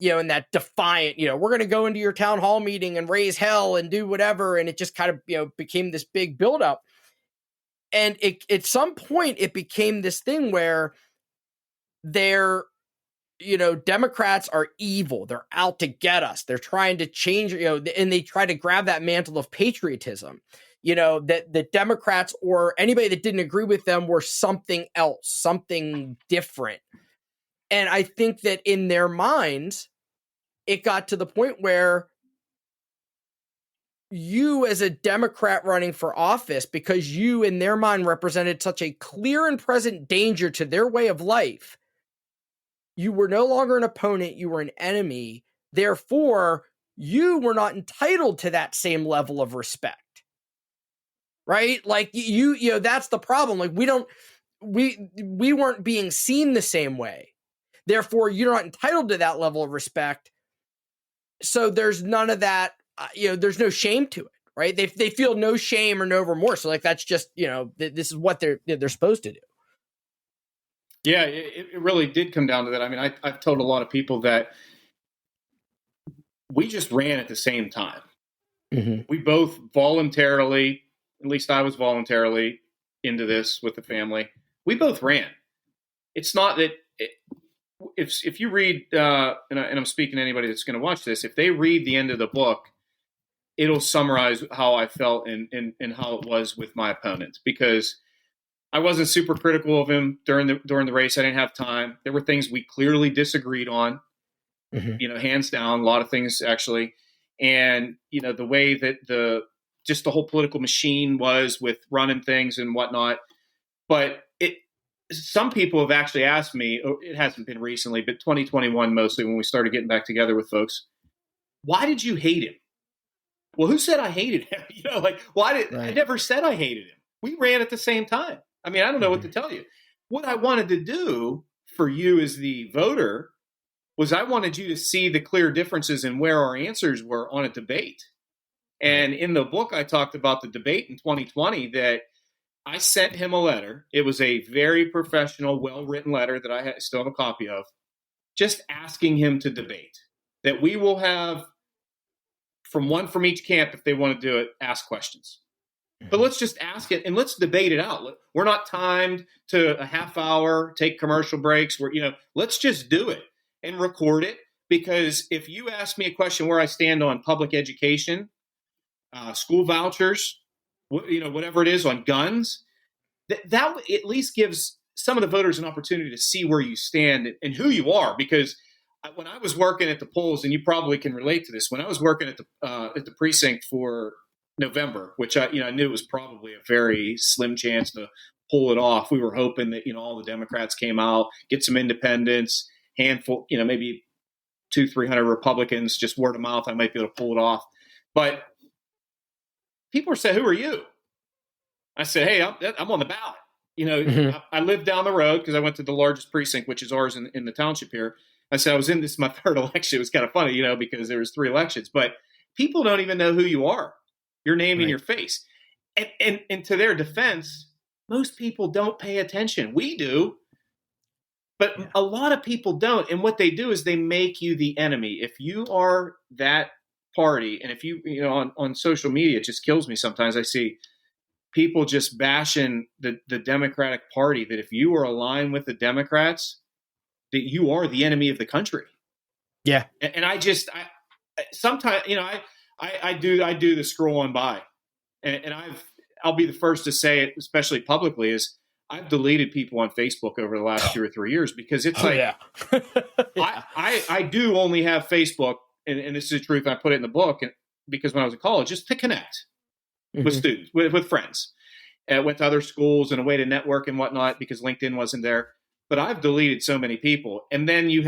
you know, and that defiant, you know, we're going to go into your town hall meeting and raise hell and do whatever. And it just kind of, you know, became this big buildup. And at some point, it became this thing where they're, you know, Democrats are evil. They're out to get us. They're trying to change, you know, and they try to grab that mantle of patriotism, you know, that the Democrats or anybody that didn't agree with them were something else, something different. And I think that in their minds, it got to the point where you as a Democrat running for office, because you in their mind represented such a clear and present danger to their way of life, you were no longer an opponent, you were an enemy. Therefore, you were not entitled to that same level of respect. Right? Like you know, that's the problem. Like we weren't being seen the same way. Therefore, you're not entitled to that level of respect. So there's none of that, you know, there's no shame to it, right? They feel no shame or no remorse. So like, that's just, you know, this is what they're supposed to do. Yeah, it really did come down to that. I mean, I've told a lot of people that we just ran at the same time. Mm-hmm. We both voluntarily, at least I was voluntarily into this with the family. We both ran. It's not that if you read, and I'm speaking to anybody that's going to watch this, if they read the end of the book, it'll summarize how I felt and how it was with my opponent, because I wasn't super critical of him during the race. I didn't have time. There were things we clearly disagreed on, mm-hmm. you know, hands down, a lot of things actually. And, you know, the way that the whole political machine was with running things and whatnot. But some people have actually asked me, it hasn't been recently, but 2021 mostly, when we started getting back together with folks, why did you hate him? Well, who said I hated him? You know, like, I never said I hated him. We ran at the same time. I mean, I don't know what to tell you. What I wanted to do for you as the voter was I wanted you to see the clear differences in where our answers were on a debate. And in the book, I talked about the debate in 2020 that I sent him a letter. It was a very professional, well-written letter that I still have a copy of, just asking him to debate. That we will have one from each camp, if they want to do it, ask questions. But let's just ask it and let's debate it out. We're not timed to a half hour, take commercial breaks. Let's just do it and record it. Because if you ask me a question where I stand on public education, school vouchers, whatever it is, on guns, that at least gives some of the voters an opportunity to see where you stand and who you are. Because when I was working at the polls, and you probably can relate to this, when I was working at the precinct for November, which I knew it was probably a very slim chance to pull it off. We were hoping that all the Democrats came out, get some independents, handful, maybe 200-300 Republicans, just word of mouth, I might be able to pull it off. But people are saying, "Who are you?" I said, "Hey, I'm on the ballot." Mm-hmm. I lived down the road because I went to the largest precinct, which is ours in the township here. I said I was in this my third election. It was kind of funny, because there was 3 elections. But people don't even know who you are, your name and your face. And to their defense, most people don't pay attention. We do. But a lot of people don't. And what they do is they make you the enemy. If you are that party, and if you know, on social media, it just kills me sometimes. I see people just bashing the Democratic Party, that if you are aligned with the Democrats, that you are the enemy of the country. Yeah. And I sometimes, you know, I do the scroll on by, and I'll be the first to say it, especially publicly, is I've deleted people on Facebook over the last 2 or 3 years, because it's Yeah. I do only have Facebook, and this is the truth. I put it in the book, because when I was in college, just to connect with students, with friends, went to other schools, and a way to network and whatnot, because LinkedIn wasn't there. But I've deleted so many people, and then you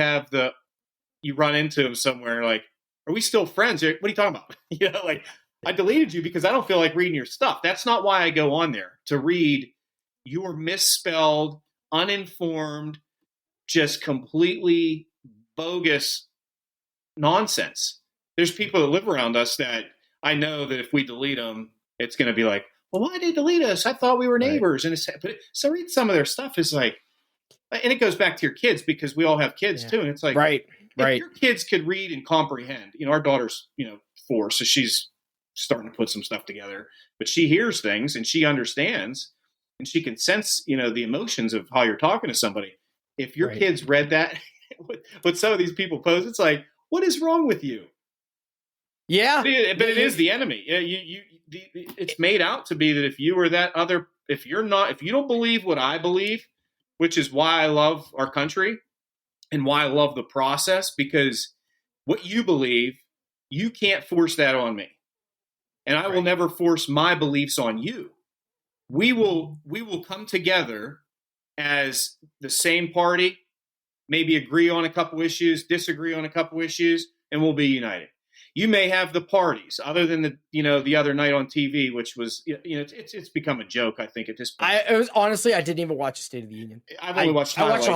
run into them somewhere, like, are we still friends? What are you talking about? You know, like, I deleted you because I don't feel like reading your stuff. That's not why I go on there, to read your misspelled, uninformed, just completely bogus nonsense. There's people that live around us that I know that if we delete them, it's going to be like, well, why did they delete us? I thought we were neighbors. Right. So read some of their stuff. Is like, and it goes back to your kids, because we all have kids too. And it's like, right. If your kids could read and comprehend, you know, our daughter's, 4, so she's starting to put some stuff together, but she hears things and she understands, and she can sense, the emotions of how you're talking to somebody. If your kids read that, what some of these people post, it's like, what is wrong with you? Yeah. But it is the enemy. It's made out to be that if you are that other, if you don't believe what I believe, which is why I love our country and why I love the process, because what you believe, you can't force that on me. And I will never force my beliefs on you. We will come together as the same party, maybe agree on a couple issues, disagree on a couple issues, and we'll be united. You may have the parties, other than the other night on TV, which was, it's become a joke, I think, at this point. I didn't even watch the State of the Union. I've only watched highlights. I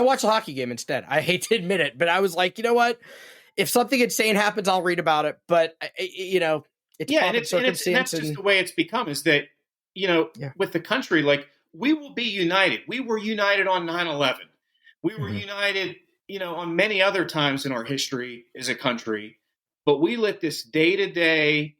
watched a hockey game instead. I hate to admit it, but I was like, you know what? If something insane happens, I'll read about it. But it's circumstance. And that's just the way it's become. Is that with the country, like, we will be united. We were united on 9/11. We were united, on many other times in our history as a country. But we let this day-to-day,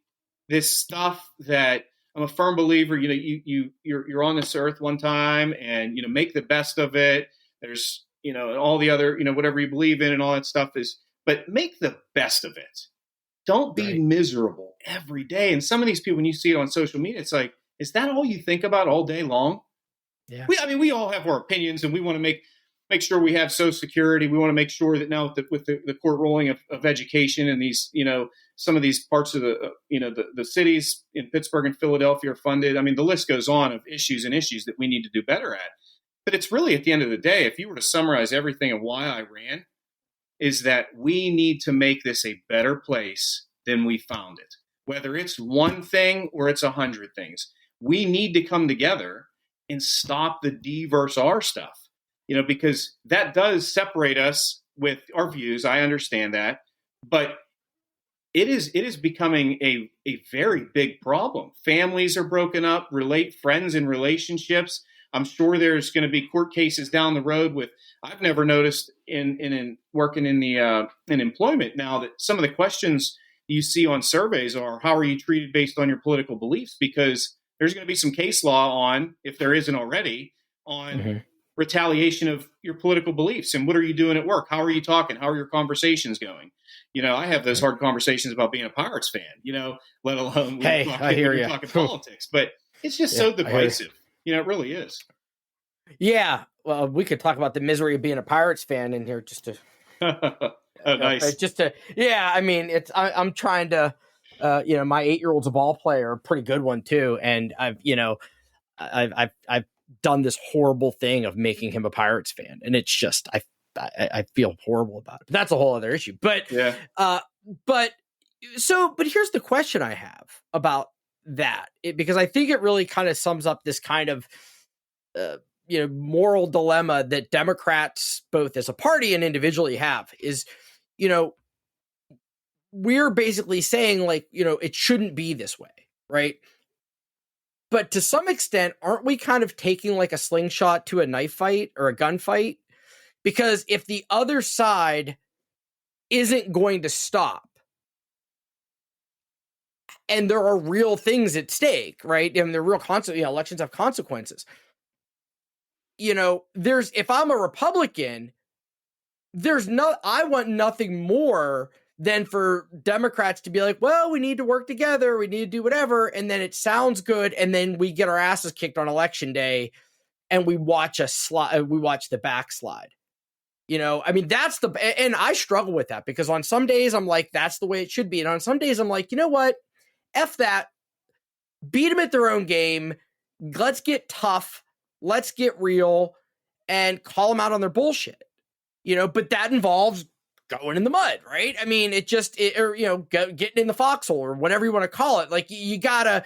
this stuff that I'm a firm believer, you're on this earth one time, and, make the best of it. There's, all the other, whatever you believe in and all that stuff is, but make the best of it. Don't be miserable every day. And some of these people, when you see it on social media, it's like, is that all you think about all day long? Yeah. We all have our opinions, and we want to make sure we have Social Security. We want to make sure that now with the court ruling of education, and these, some of these parts of the cities in Pittsburgh and Philadelphia are funded. I mean, the list goes on of issues that we need to do better at. But it's really, at the end of the day, if you were to summarize everything and why I ran, is that we need to make this a better place than we found it. Whether it's one thing or it's 100 things, we need to come together and stop the D versus R stuff. Because that does separate us with our views. I understand that, but it is becoming a very big problem. Families are broken up, friends and relationships. I'm sure there's going to be court cases down the road I've never noticed in working in in employment now, that some of the questions you see on surveys are, how are you treated based on your political beliefs? Because there's going to be some case law on, if there isn't already, on retaliation of your political beliefs. And what are you doing at work? How are you talking? How are your conversations going? I have those hard conversations about being a Pirates fan, let alone talking politics. But it's just so divisive. It really is. Yeah. Well, we could talk about the misery of being a Pirates fan in here just to. Oh, nice. I mean, I'm trying to, my 8-year-old's a ball player, a pretty good one too. And I've done this horrible thing of making him a Pirates fan. And it's just, I feel horrible about it. But that's a whole other issue. But, but here's the question I have about that, because I think it really kind of sums up this kind of, moral dilemma that Democrats, both as a party and individually, have is, we're basically saying, like, it shouldn't be this way. Right. But to some extent, aren't we kind of taking like a slingshot to a knife fight or a gunfight? Because if the other side isn't going to stop, and there are real things at stake, right? And there are real elections have consequences. If I'm a Republican, I want nothing more than for Democrats to be like, well, we need to work together. We need to do whatever. And then it sounds good. And then we get our asses kicked on election day and we watch the backslide. And I struggle with that because on some days I'm like, that's the way it should be. And on some days I'm like, you know what? F that. Beat them at their own game. Let's get tough. Let's get real and call them out on their bullshit. But that involves going in the mud, right? I mean, getting in the foxhole or whatever you want to call it. Like you gotta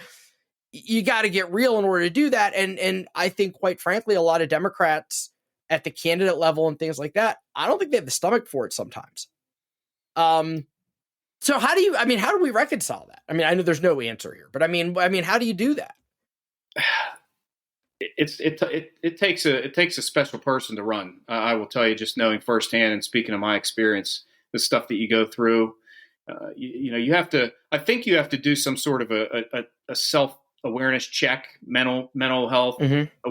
get real in order to do that. And I think, quite frankly, a lot of Democrats at the candidate level and things like that, I don't think they have the stomach for it sometimes. So how do we reconcile that? I mean, I know there's no answer here, but I mean, how do you do that? It takes a special person to run. I will tell you, just knowing firsthand and speaking of my experience, the stuff that you go through, you have to. I think you have to do some sort of a self-awareness check, mental health,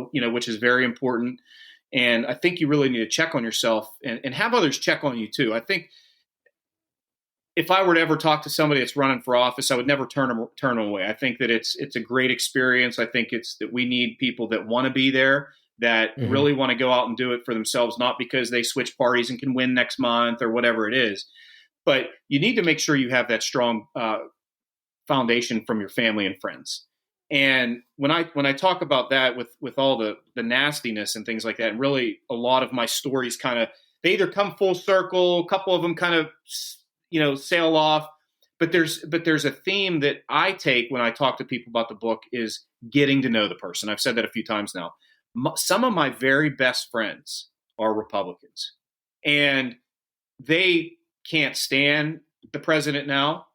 which is very important. And I think you really need to check on yourself and have others check on you too. I think if I were to ever talk to somebody that's running for office, I would never turn them away. I think that it's a great experience. I think it's that we need people that want to be there, that really want to go out and do it for themselves, not because they switch parties and can win next month or whatever it is. But you need to make sure you have that strong foundation from your family and friends. And when I talk about that with all the nastiness and things like that, and really a lot of my stories they either come full circle, a couple of them kind of sail off, but there's a theme that I take when I talk to people about the book is getting to know the person. I've said that a few times now. Some of my very best friends are Republicans, and they can't stand the president now,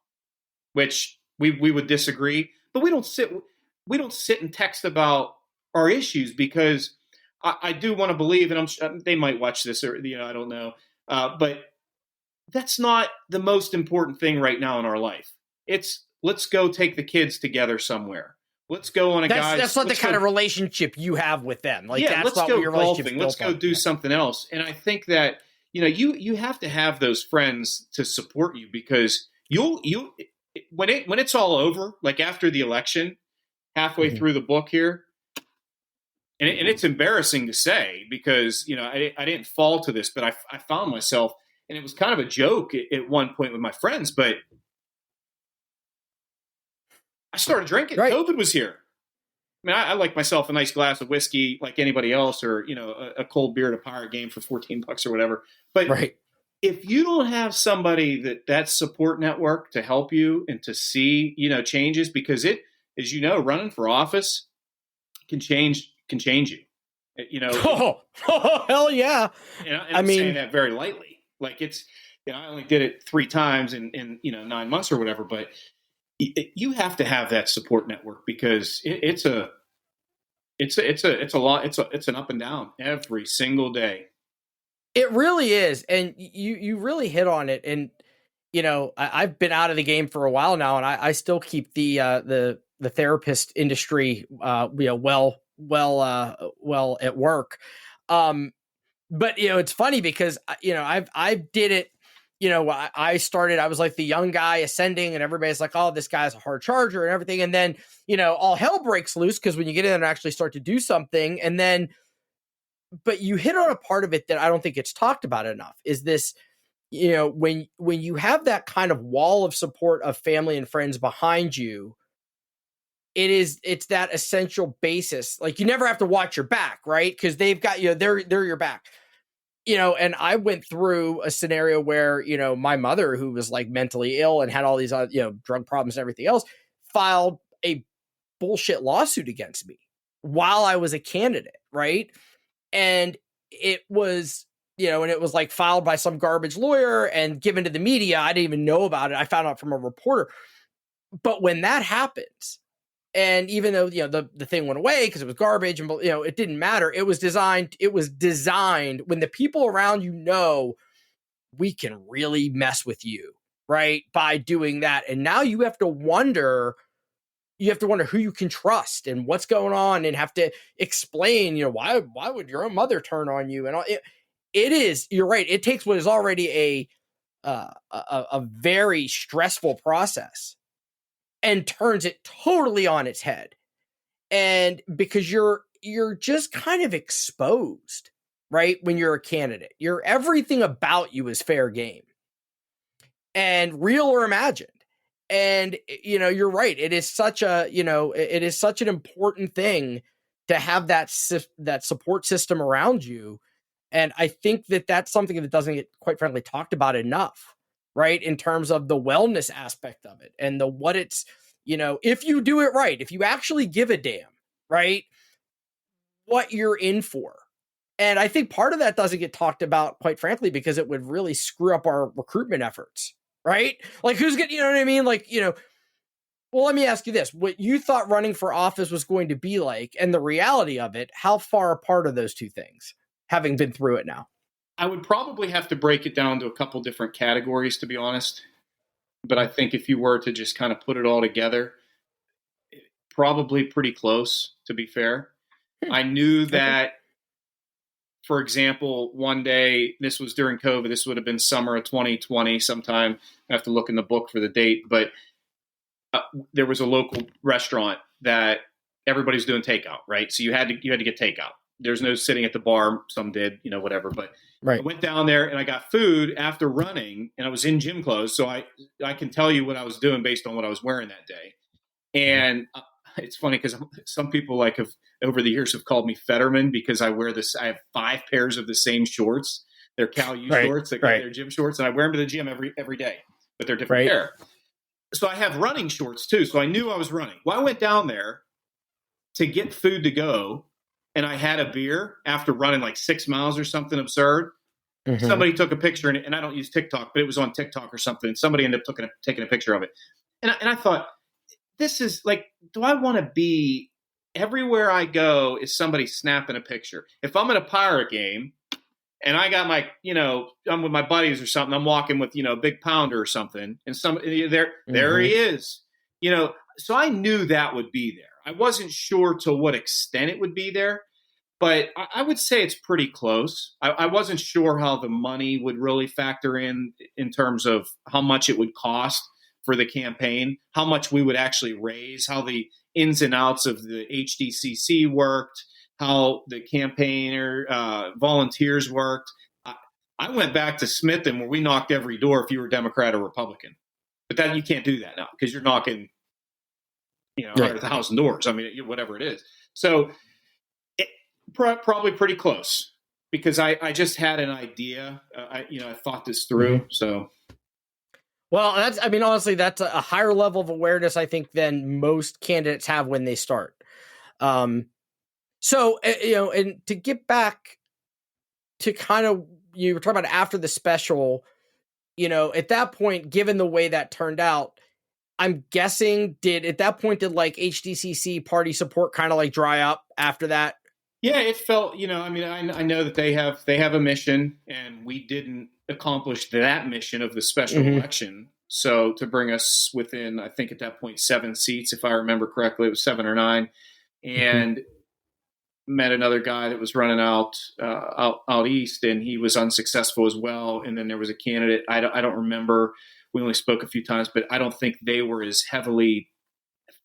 which we would disagree, but we don't sit and text about our issues because I do want to believe, and they might watch this or I don't know, but that's not the most important thing right now in our life. It's let's go take the kids together somewhere. Let's go on That's not the kind of relationship you have with them. Like, that's let's not go what your golfing. Let's go do something else. And I think that you have to have those friends to support you because when it's all over, like after the election, halfway through the book here, and it's embarrassing to say because I didn't fall to this, but I found myself. And it was kind of a joke at one point with my friends, but I started drinking. Right. COVID was here. I mean, I like myself a nice glass of whiskey like anybody else, or, a cold beer at a Pirate game for $14 or whatever. But if you don't have somebody that support network to help you and to see, changes, because it, as running for office can change you. Hell yeah. I'm saying that very lightly. Like it's, I only did it 3 times in 9 months or whatever, but you have to have that support network because it's a lot. It's an up and down every single day. It really is. And you really hit on it. And, I've been out of the game for a while now, and I still keep the therapist industry, well at work. But, it's funny because, I did it, I was like the young guy ascending and everybody's like, oh, this guy's a hard charger and everything. And then, all hell breaks loose because when you get in and actually start to do something and then, but you hit on a part of it that I don't think it's talked about enough is this, when you have that kind of wall of support of family and friends behind you, it's that essential basis. Like you never have to watch your back, right? Because they've got they're your back. And I went through a scenario where, my mother, who was like mentally ill and had all these, drug problems and everything else, filed a bullshit lawsuit against me while I was a candidate. Right. And it was, and it was like filed by some garbage lawyer and given to the media. I didn't even know about it. I found out from a reporter. But when that happens, And even though, the thing went away because it was garbage and, it didn't matter. It was designed when the people around we can really mess with you, right? By doing that. And now you have to wonder who you can trust and what's going on, and have to explain, why would your own mother turn on you? And all you're right. It takes what is already a very stressful process and turns it totally on its head. And because you're just kind of exposed, right? When you're a candidate, everything about you is fair game and real or imagined. And, you're right. It is such an important thing to have that support system around you. And I think that that's something that doesn't get, quite frankly, talked about enough, right? In terms of the wellness aspect of it and what it's, if you do it right, if you actually give a damn, right, what you're in for. And I think part of that doesn't get talked about, quite frankly, because it would really screw up our recruitment efforts, right? Like, who's getting, you know what I mean? Like, well, let me ask you this. What you thought running for office was going to be like, and the reality of it, how far apart are those two things, having been through it now? I would probably have to break it down to a couple different categories, to be honest. But I think if you were to just kind of put it all together, probably pretty close, to be fair. I knew that, for example, one day, this was during COVID, this would have been summer of 2020 sometime. I have to look in the book for the date, but there was a local restaurant that everybody's doing takeout, right? So you had to get takeout. There's no sitting at the bar. Some did, whatever. But right. I went down there and I got food after running, and I was in gym clothes. So I can tell you what I was doing based on what I was wearing that day. And it's funny because some people have over the years have called me Fetterman because I wear this. I have 5 pairs of the same shorts. They're Cal U shorts. They're gym shorts, and I wear them to the gym every day, but they're different pair. So I have running shorts too. So I knew I was running. Well, I went down there to get food to go, and I had a beer after running like 6 miles or something absurd. Mm-hmm. Somebody took a picture, and I don't use TikTok, but it was on TikTok or something. And somebody ended up taking a picture of it. And I thought, this is like, do I want to be everywhere I go is somebody snapping a picture? If I'm at a Pirate game and I got my, I'm with my buddies or something, I'm walking with, a big pounder or something, and there he is, so I knew that would be there. I wasn't sure to what extent it would be there, but I would say it's pretty close. I wasn't sure how the money would really factor in terms of how much it would cost for the campaign, how much we would actually raise, how the ins and outs of the HDCC worked, how the campaigner volunteers worked. I went back to Smithton where we knocked every door if you were Democrat or Republican. But then you can't do that now because you're knocking 100,000 doors. I mean, whatever it is. So probably pretty close because I just had an idea. I thought this through. Mm-hmm. So. Well, honestly, that's a higher level of awareness, I think, than most candidates have when they start. So, and to get back to kind of, you were talking about after the special, at that point, given the way that turned out, I'm guessing did like HDCC party support kind of like dry up after that? Yeah, it felt, I know that they have a mission, and we didn't accomplish that mission of the special election. So to bring us within, I think at that point, 7 seats, if I remember correctly, it was 7 or 9, and met another guy that was running out east, and he was unsuccessful as well. And then there was a candidate. I don't remember. We only spoke a few times, but I don't think they were as heavily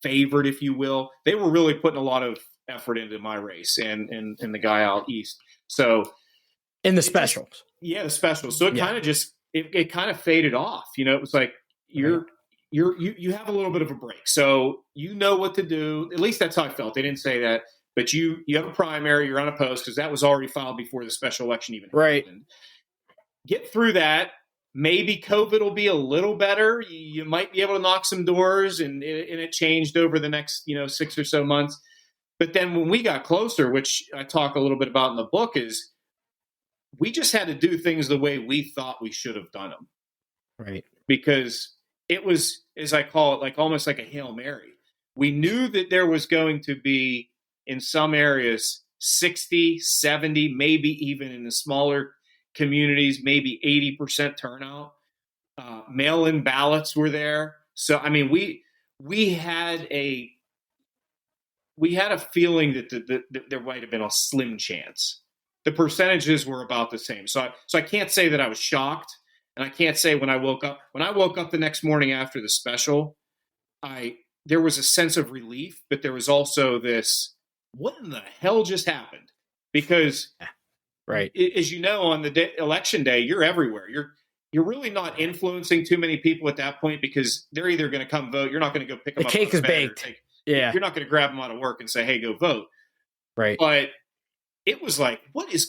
favored, if you will. They were really putting a lot of effort into my race and the guy out east. So in the specials, the specials. So it kind of just it kind of faded off. It was like you have a little bit of a break, so you know what to do. At least that's how I felt. They didn't say that, but you have a primary. You're unopposed because that was already filed before the special election even happened. Get through that. Maybe COVID will be a little better. You might be able to knock some doors, and it changed over the next 6 or so months. But then when we got closer, which I talk a little bit about in the book, is we just had to do things the way we thought we should have done them. Right. Because it was, as I call it, like almost like a Hail Mary. We knew that there was going to be, in some areas, 60, 70, maybe even in the smaller communities, maybe 80% turnout. Mail-in ballots were there. So, I mean, we had a feeling that there might have been a slim chance. The percentages were about the same. So I can't say that I was shocked, and I can't say when I woke up the next morning after the special, there was a sense of relief, but there was also this, what in the hell just happened? Because, right, as you know, on the election day, you're everywhere. You're really not influencing too many people at that point because they're either going to come vote. You're not going to go pick them up. The cake is baked. You're not going to grab them out of work and say, "Hey, go vote." Right. But it was like, what is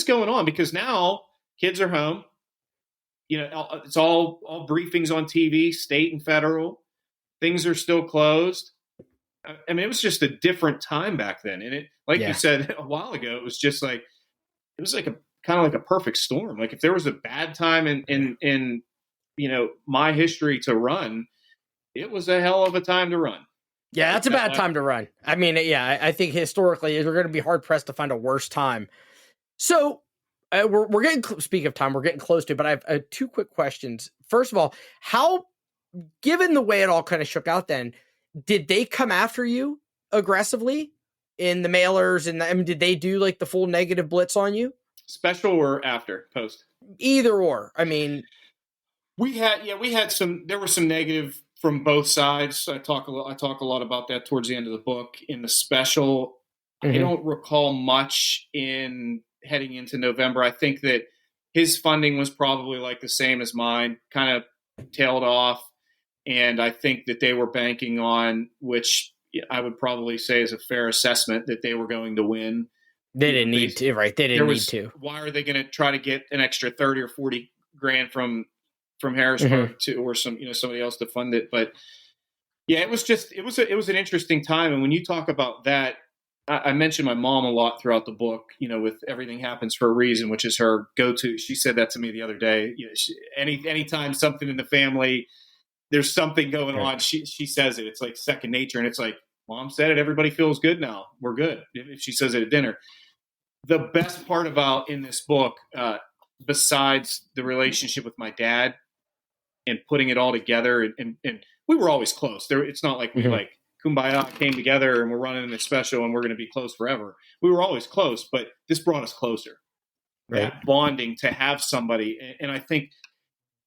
going on? Because now kids are home. You know, it's all briefings on TV, state and federal. Things are still closed. I mean, it was just a different time back then. And it, like you said a while ago, it was like a kind of like a perfect storm. Like if there was a bad time in you know, my history to run, it was a hell of a time to run. Yeah, that's a bad time to run. I mean, yeah, I think historically we're going to be hard pressed to find a worse time. So we're getting, speak of time, we're getting close to it, but I have two quick questions. First of all, how, given the way it all kind of shook out then, did they come after you aggressively in the mailers? And I mean, did they do like the full negative blitz on you? Special or after post? Either or. I mean, there was some negative from both sides. I talk a lot about that towards the end of the book. In the special, I don't recall much in heading into November. I think that his funding was probably like the same as mine, kind of tailed off. And I think that they were banking on, which I would probably say is a fair assessment, that they were going to win. They didn't need to, right? They didn't need to. Why are they going to try to get an extra 30 or 40 grand from Harrisburg to, or somebody else to fund it? But yeah, it was an interesting time. And when you talk about that, I mentioned my mom a lot throughout the book, you know, with everything happens for a reason, which is her go-to. She said that to me the other day. You know, anytime something in the family, there's something going on, she says it. It's like second nature. And it's like, Mom said it, everybody feels good now. We're good. If she says it at dinner. The best part about in this book, besides the relationship with my dad and putting it all together, and we were always close. It's not like we like kumbaya came together and we're running this special and we're going to be close forever. We were always close, but this brought us closer. Right. That bonding to have somebody. And I think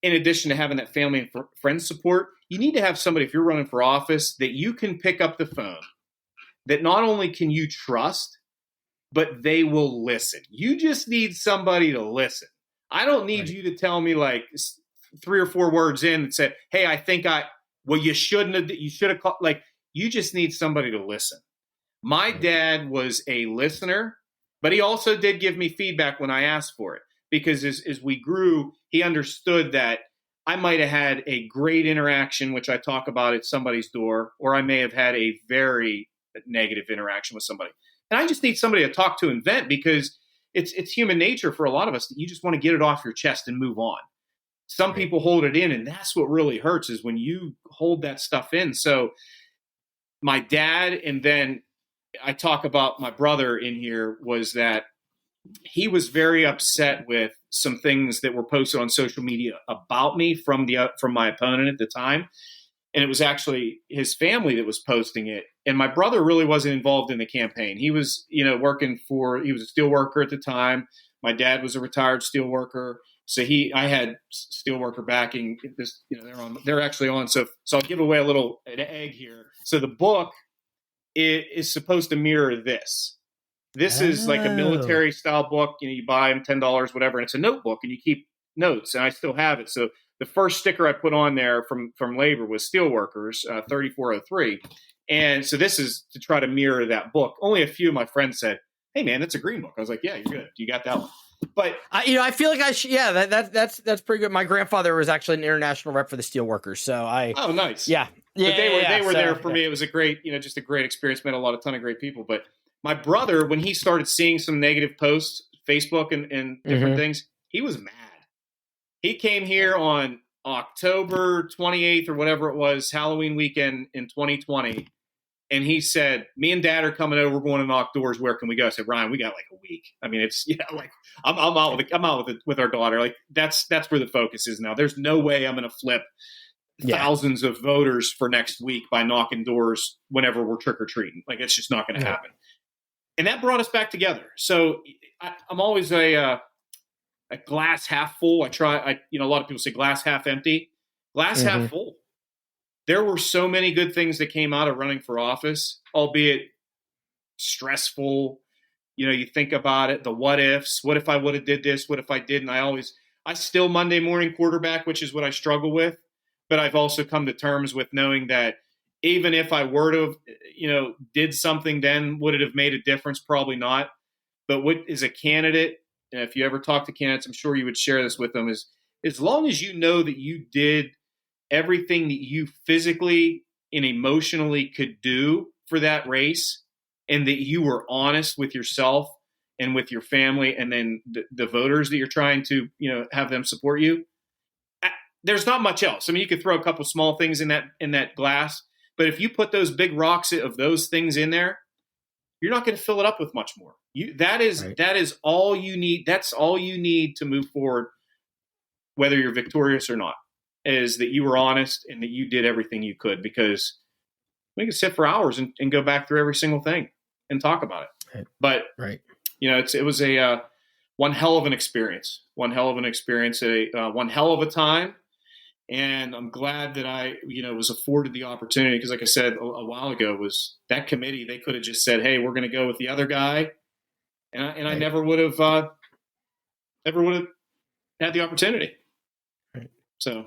in addition to having that family and friends support, you need to have somebody, if you're running for office, that you can pick up the phone, that not only can you trust, but they will listen. You just need somebody to listen. I don't need you to tell me like 3 or 4 words in and say, hey, I think you should have called. Like, you just need somebody to listen. My dad was a listener, but he also did give me feedback when I asked for it, because as we grew, he understood that I might have had a great interaction, which I talk about at somebody's door, or I may have had a very negative interaction with somebody. And I just need somebody to talk to and vent, because it's human nature for a lot of us that you just want to get it off your chest and move on. Some people hold it in, and that's what really hurts, is when you hold that stuff in. So my dad, and then I talk about my brother in here, was that he was very upset with some things that were posted on social media about me from my opponent at the time. And it was actually his family that was posting it. And my brother really wasn't involved in the campaign. He was, he was a steel worker at the time. My dad was a retired steel worker. So I had steel worker backing. This, they're actually on. So I'll give away an egg here. So the book is supposed to mirror this. This is like a military style book. You buy them $10, whatever. And it's a notebook, and you keep notes. And I still have it. So the first sticker I put on there from labor was Steelworkers 3403. And so this is to try to mirror that book. Only a few of my friends said, hey man, that's a green book. I was like, yeah, you're good. You got that one. But I feel like that's pretty good. My grandfather was actually an international rep for the Steelworkers. So oh, nice. Yeah. But they were there for me. It was a great, just a great experience. Met a ton of great people. But my brother, when he started seeing some negative posts, Facebook and different things, he was mad. He came here on October 28th or whatever it was, Halloween weekend in 2020. And he said, me and Dad are coming over. We're going to knock doors. Where can we go? I said, Ryan, we got like a week. I mean, it's, like I'm out with our daughter. Like that's where the focus is now. There's no way I'm going to flip thousands of voters for next week by knocking doors whenever we're trick or treating. Like it's just not going to happen. And that brought us back together. So I'm always a glass half full. A lot of people say glass half empty, glass half full. There were so many good things that came out of running for office, albeit stressful. You think about it, the what ifs. What if I would have did this? What if I didn't? I still Monday morning quarterback, which is what I struggle with. But I've also come to terms with knowing that even if I were to have, did something then, would it have made a difference? Probably not. But what is a candidate, and if you ever talk to candidates, I'm sure you would share this with them, is as long as you know that you did everything that you physically and emotionally could do for that race, and that you were honest with yourself and with your family, and then the voters that you're trying to, have them support you, there's not much else. I mean, you could throw a couple small things in that glass, but if you put those big rocks of those things in there, you're not going to fill it up with much more. That is all you need. That's all you need to move forward, whether you're victorious or not, is that you were honest and that you did everything you could, because we could sit for hours and go back through every single thing and talk about it. Right. But, it was a one hell of an experience, one hell of a time. And I'm glad that I, was afforded the opportunity, because like I said a while ago, was that committee, they could have just said, hey, we're going to go with the other guy. And I never would have had the opportunity. Right. So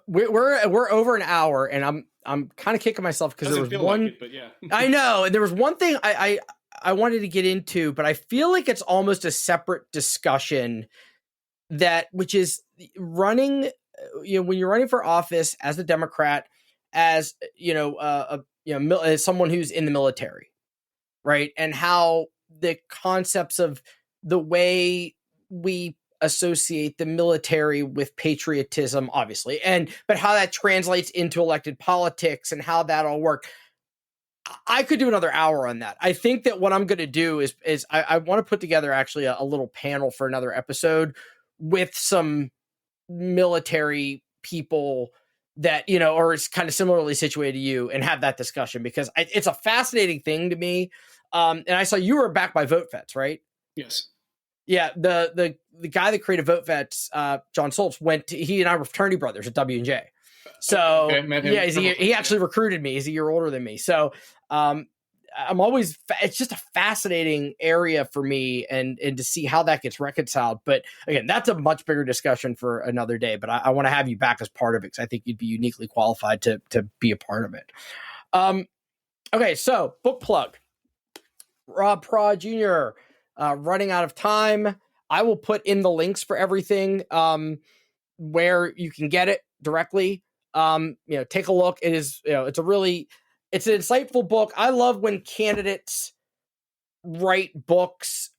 we're over an hour, and I'm kind of kicking myself because there was one. Like it, but yeah. I know, and there was one thing I wanted to get into, but I feel like it's almost a separate discussion, which is running. When you're running for office as a Democrat, as as someone who's in the military, right, and how the concepts of the way we associate the military with patriotism, obviously, but how that translates into elected politics and how that all work. I could do another hour on that. I think that what I'm going to do is I want to put together actually a little panel for another episode with some military people that, or is kind of similarly situated to you, and have that discussion, because it's a fascinating thing to me. And I saw you were backed by VoteVets, right? Yes. Yeah. The guy that created VoteVets, John Soltz, he and I were fraternity brothers at W&J. So he actually recruited me. He's a year older than me. So, it's just a fascinating area for me, and to see how that gets reconciled. But again, that's a much bigger discussion for another day, but I want to have you back as part of it, because I think you'd be uniquely qualified to be a part of it. Okay. So book plug, Rob Prah Jr., Running Out of Time. I will put in the links for everything, where you can get it directly. Take a look. It is, it's an insightful book. I love when candidates write books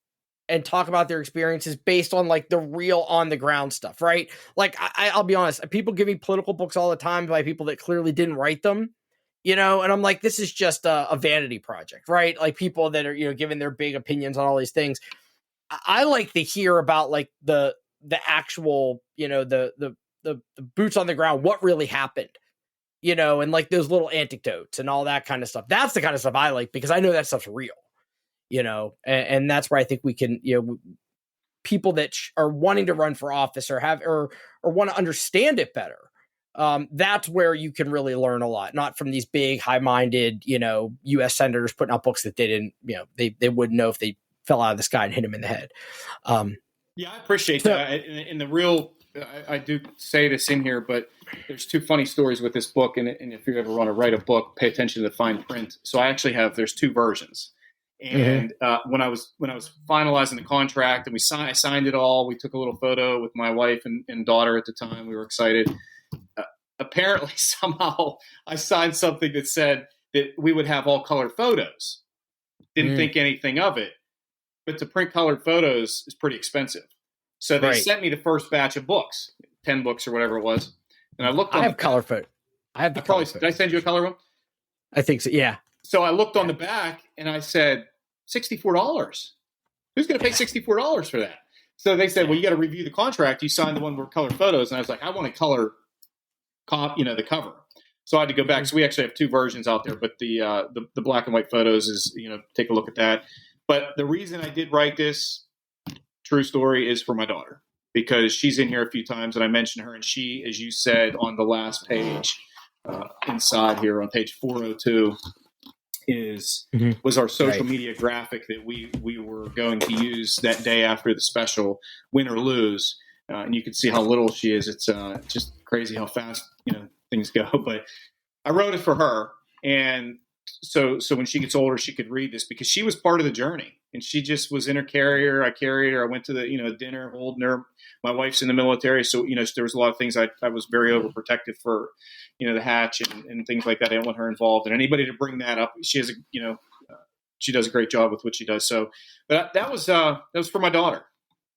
and talk about their experiences based on like the real on the ground stuff, right? Like I'll be honest, people give me political books all the time by people that clearly didn't write them, and I'm like, this is just a vanity project, right? Like people that are, giving their big opinions on all these things. I like to hear about like the actual, the boots on the ground, what really happened. And like those little anecdotes and all that kind of stuff. That's the kind of stuff I like, because I know that stuff's real, and that's where I think we can, people that are wanting to run for office or want to understand it better. That's where you can really learn a lot, not from these big, high-minded, U.S. senators putting out books that they didn't, they wouldn't know if they fell out of the sky and hit them in the head. Yeah, I appreciate that. In the real, I do say this in here, but there's two funny stories with this book. And if you ever want to write a book, pay attention to the fine print. So I actually there's two versions. And when I was finalizing the contract and I signed it all, we took a little photo with my wife and daughter at the time. We were excited. Apparently, somehow I signed something that said that we would have all colored photos. Didn't think anything of it. But to print colored photos is pretty expensive. So they sent me the first batch of books, 10 books or whatever it was. And I looked on color photo. I have the color photo. Did I send you a color one? I think so. Yeah. So I looked on the back and I said, $64. Who's going to pay $64 for that? So they said, well, you got to review the contract. You signed the one with color photos. And I was like, I want to color, the cover. So I had to go back. So we actually have 2 versions out there, but the black and white photos is, take a look at that. But the reason I did write this, true story, is for my daughter, because she's in here a few times and I mentioned her, and she, as you said on the last page, inside here on page 402, was our social media graphic that we were going to use that day after the special, win or lose. And you can see how little she is. It's just crazy how fast things go. But I wrote it for her, and so when she gets older, she could read this, because she was part of the journey, and she just was in her carrier. I carried her. I went to the dinner, holding her. My wife's in the military, so there was a lot of things I was very overprotective for, the hatch and things like that. I didn't want her involved, and anybody to bring that up. She has she does a great job with what she does. So, but that was for my daughter,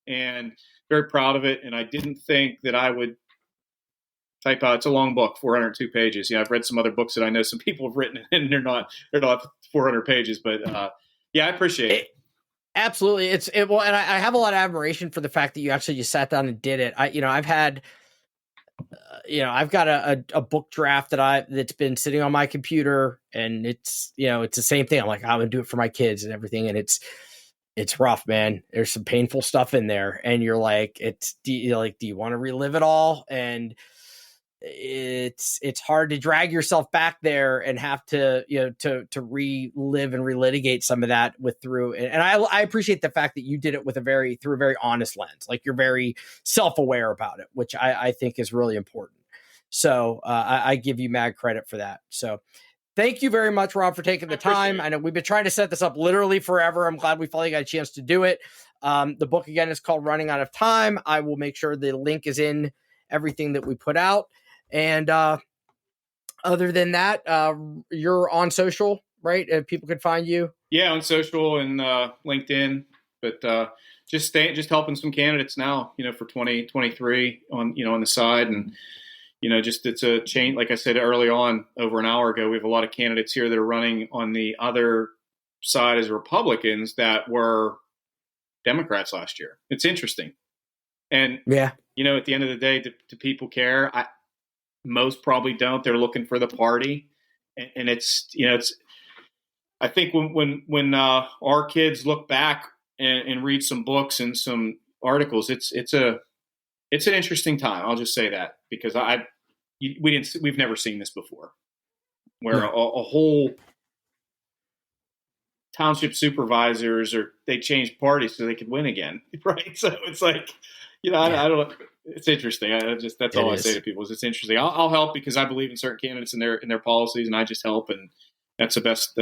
and very proud of it. And I didn't think that I would type out. It's a long book, 402 pages. I've read some other books that I know some people have written, and they're not 400 pages. But I appreciate it. Absolutely. And I have a lot of admiration for the fact that you actually just sat down and did it. I've had, I've got a book draft that's been sitting on my computer, and it's the same thing. I'm like, I'm going to do it for my kids and everything. And it's rough, man. There's some painful stuff in there, and you're like, do you want to relive it all? And it's hard to drag yourself back there and have to to relive and relitigate some of that and I appreciate the fact that you did it through a very honest lens. Like, you're very self-aware about it, which I think is really important. So I give you mad credit for that. So thank you very much, Rob, for taking the time. I know we've been trying to set this up literally forever. I'm glad we finally got a chance to do it. The book, again, is called Running Out of Time. I will make sure the link is in everything that we put out. And other than that, you're on social, right? People can find you. Yeah, on social and LinkedIn. But just helping some candidates now, for 2023 on the side, and it's a chain. Like I said early on, over an hour ago, we have a lot of candidates here that are running on the other side as Republicans that were Democrats last year. It's interesting, and at the end of the day, do people care? Most probably don't. They're looking for the party, and it's I think when our kids look back and read some books and some articles, it's an interesting time. I'll just say that, because we've never seen this before, where a whole township supervisors they changed parties so they could win again, right? So it's like, I don't. It's interesting. That's all I say to people is it's interesting. I'll help, because I believe in certain candidates and their policies, and I just help, and that's the best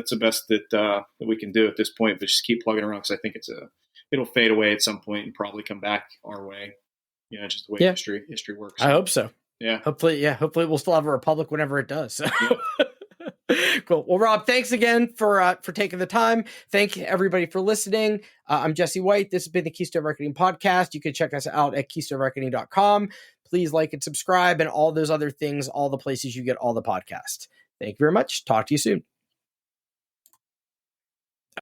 that we can do at this point. But just keep plugging around, because I think it'll fade away at some point and probably come back our way. Just the way history works. I hope so. Yeah. Hopefully we'll still have a republic whenever it does. So. Yeah. Cool. Well, Rob, thanks again for taking the time. Thank you, everybody, for listening. I'm Jesse White. This has been the Keystone Marketing Podcast. You can check us out at KeystoneMarketing.com. Please like and subscribe, and all those other things, all the places you get all the podcasts. Thank you very much. Talk to you soon.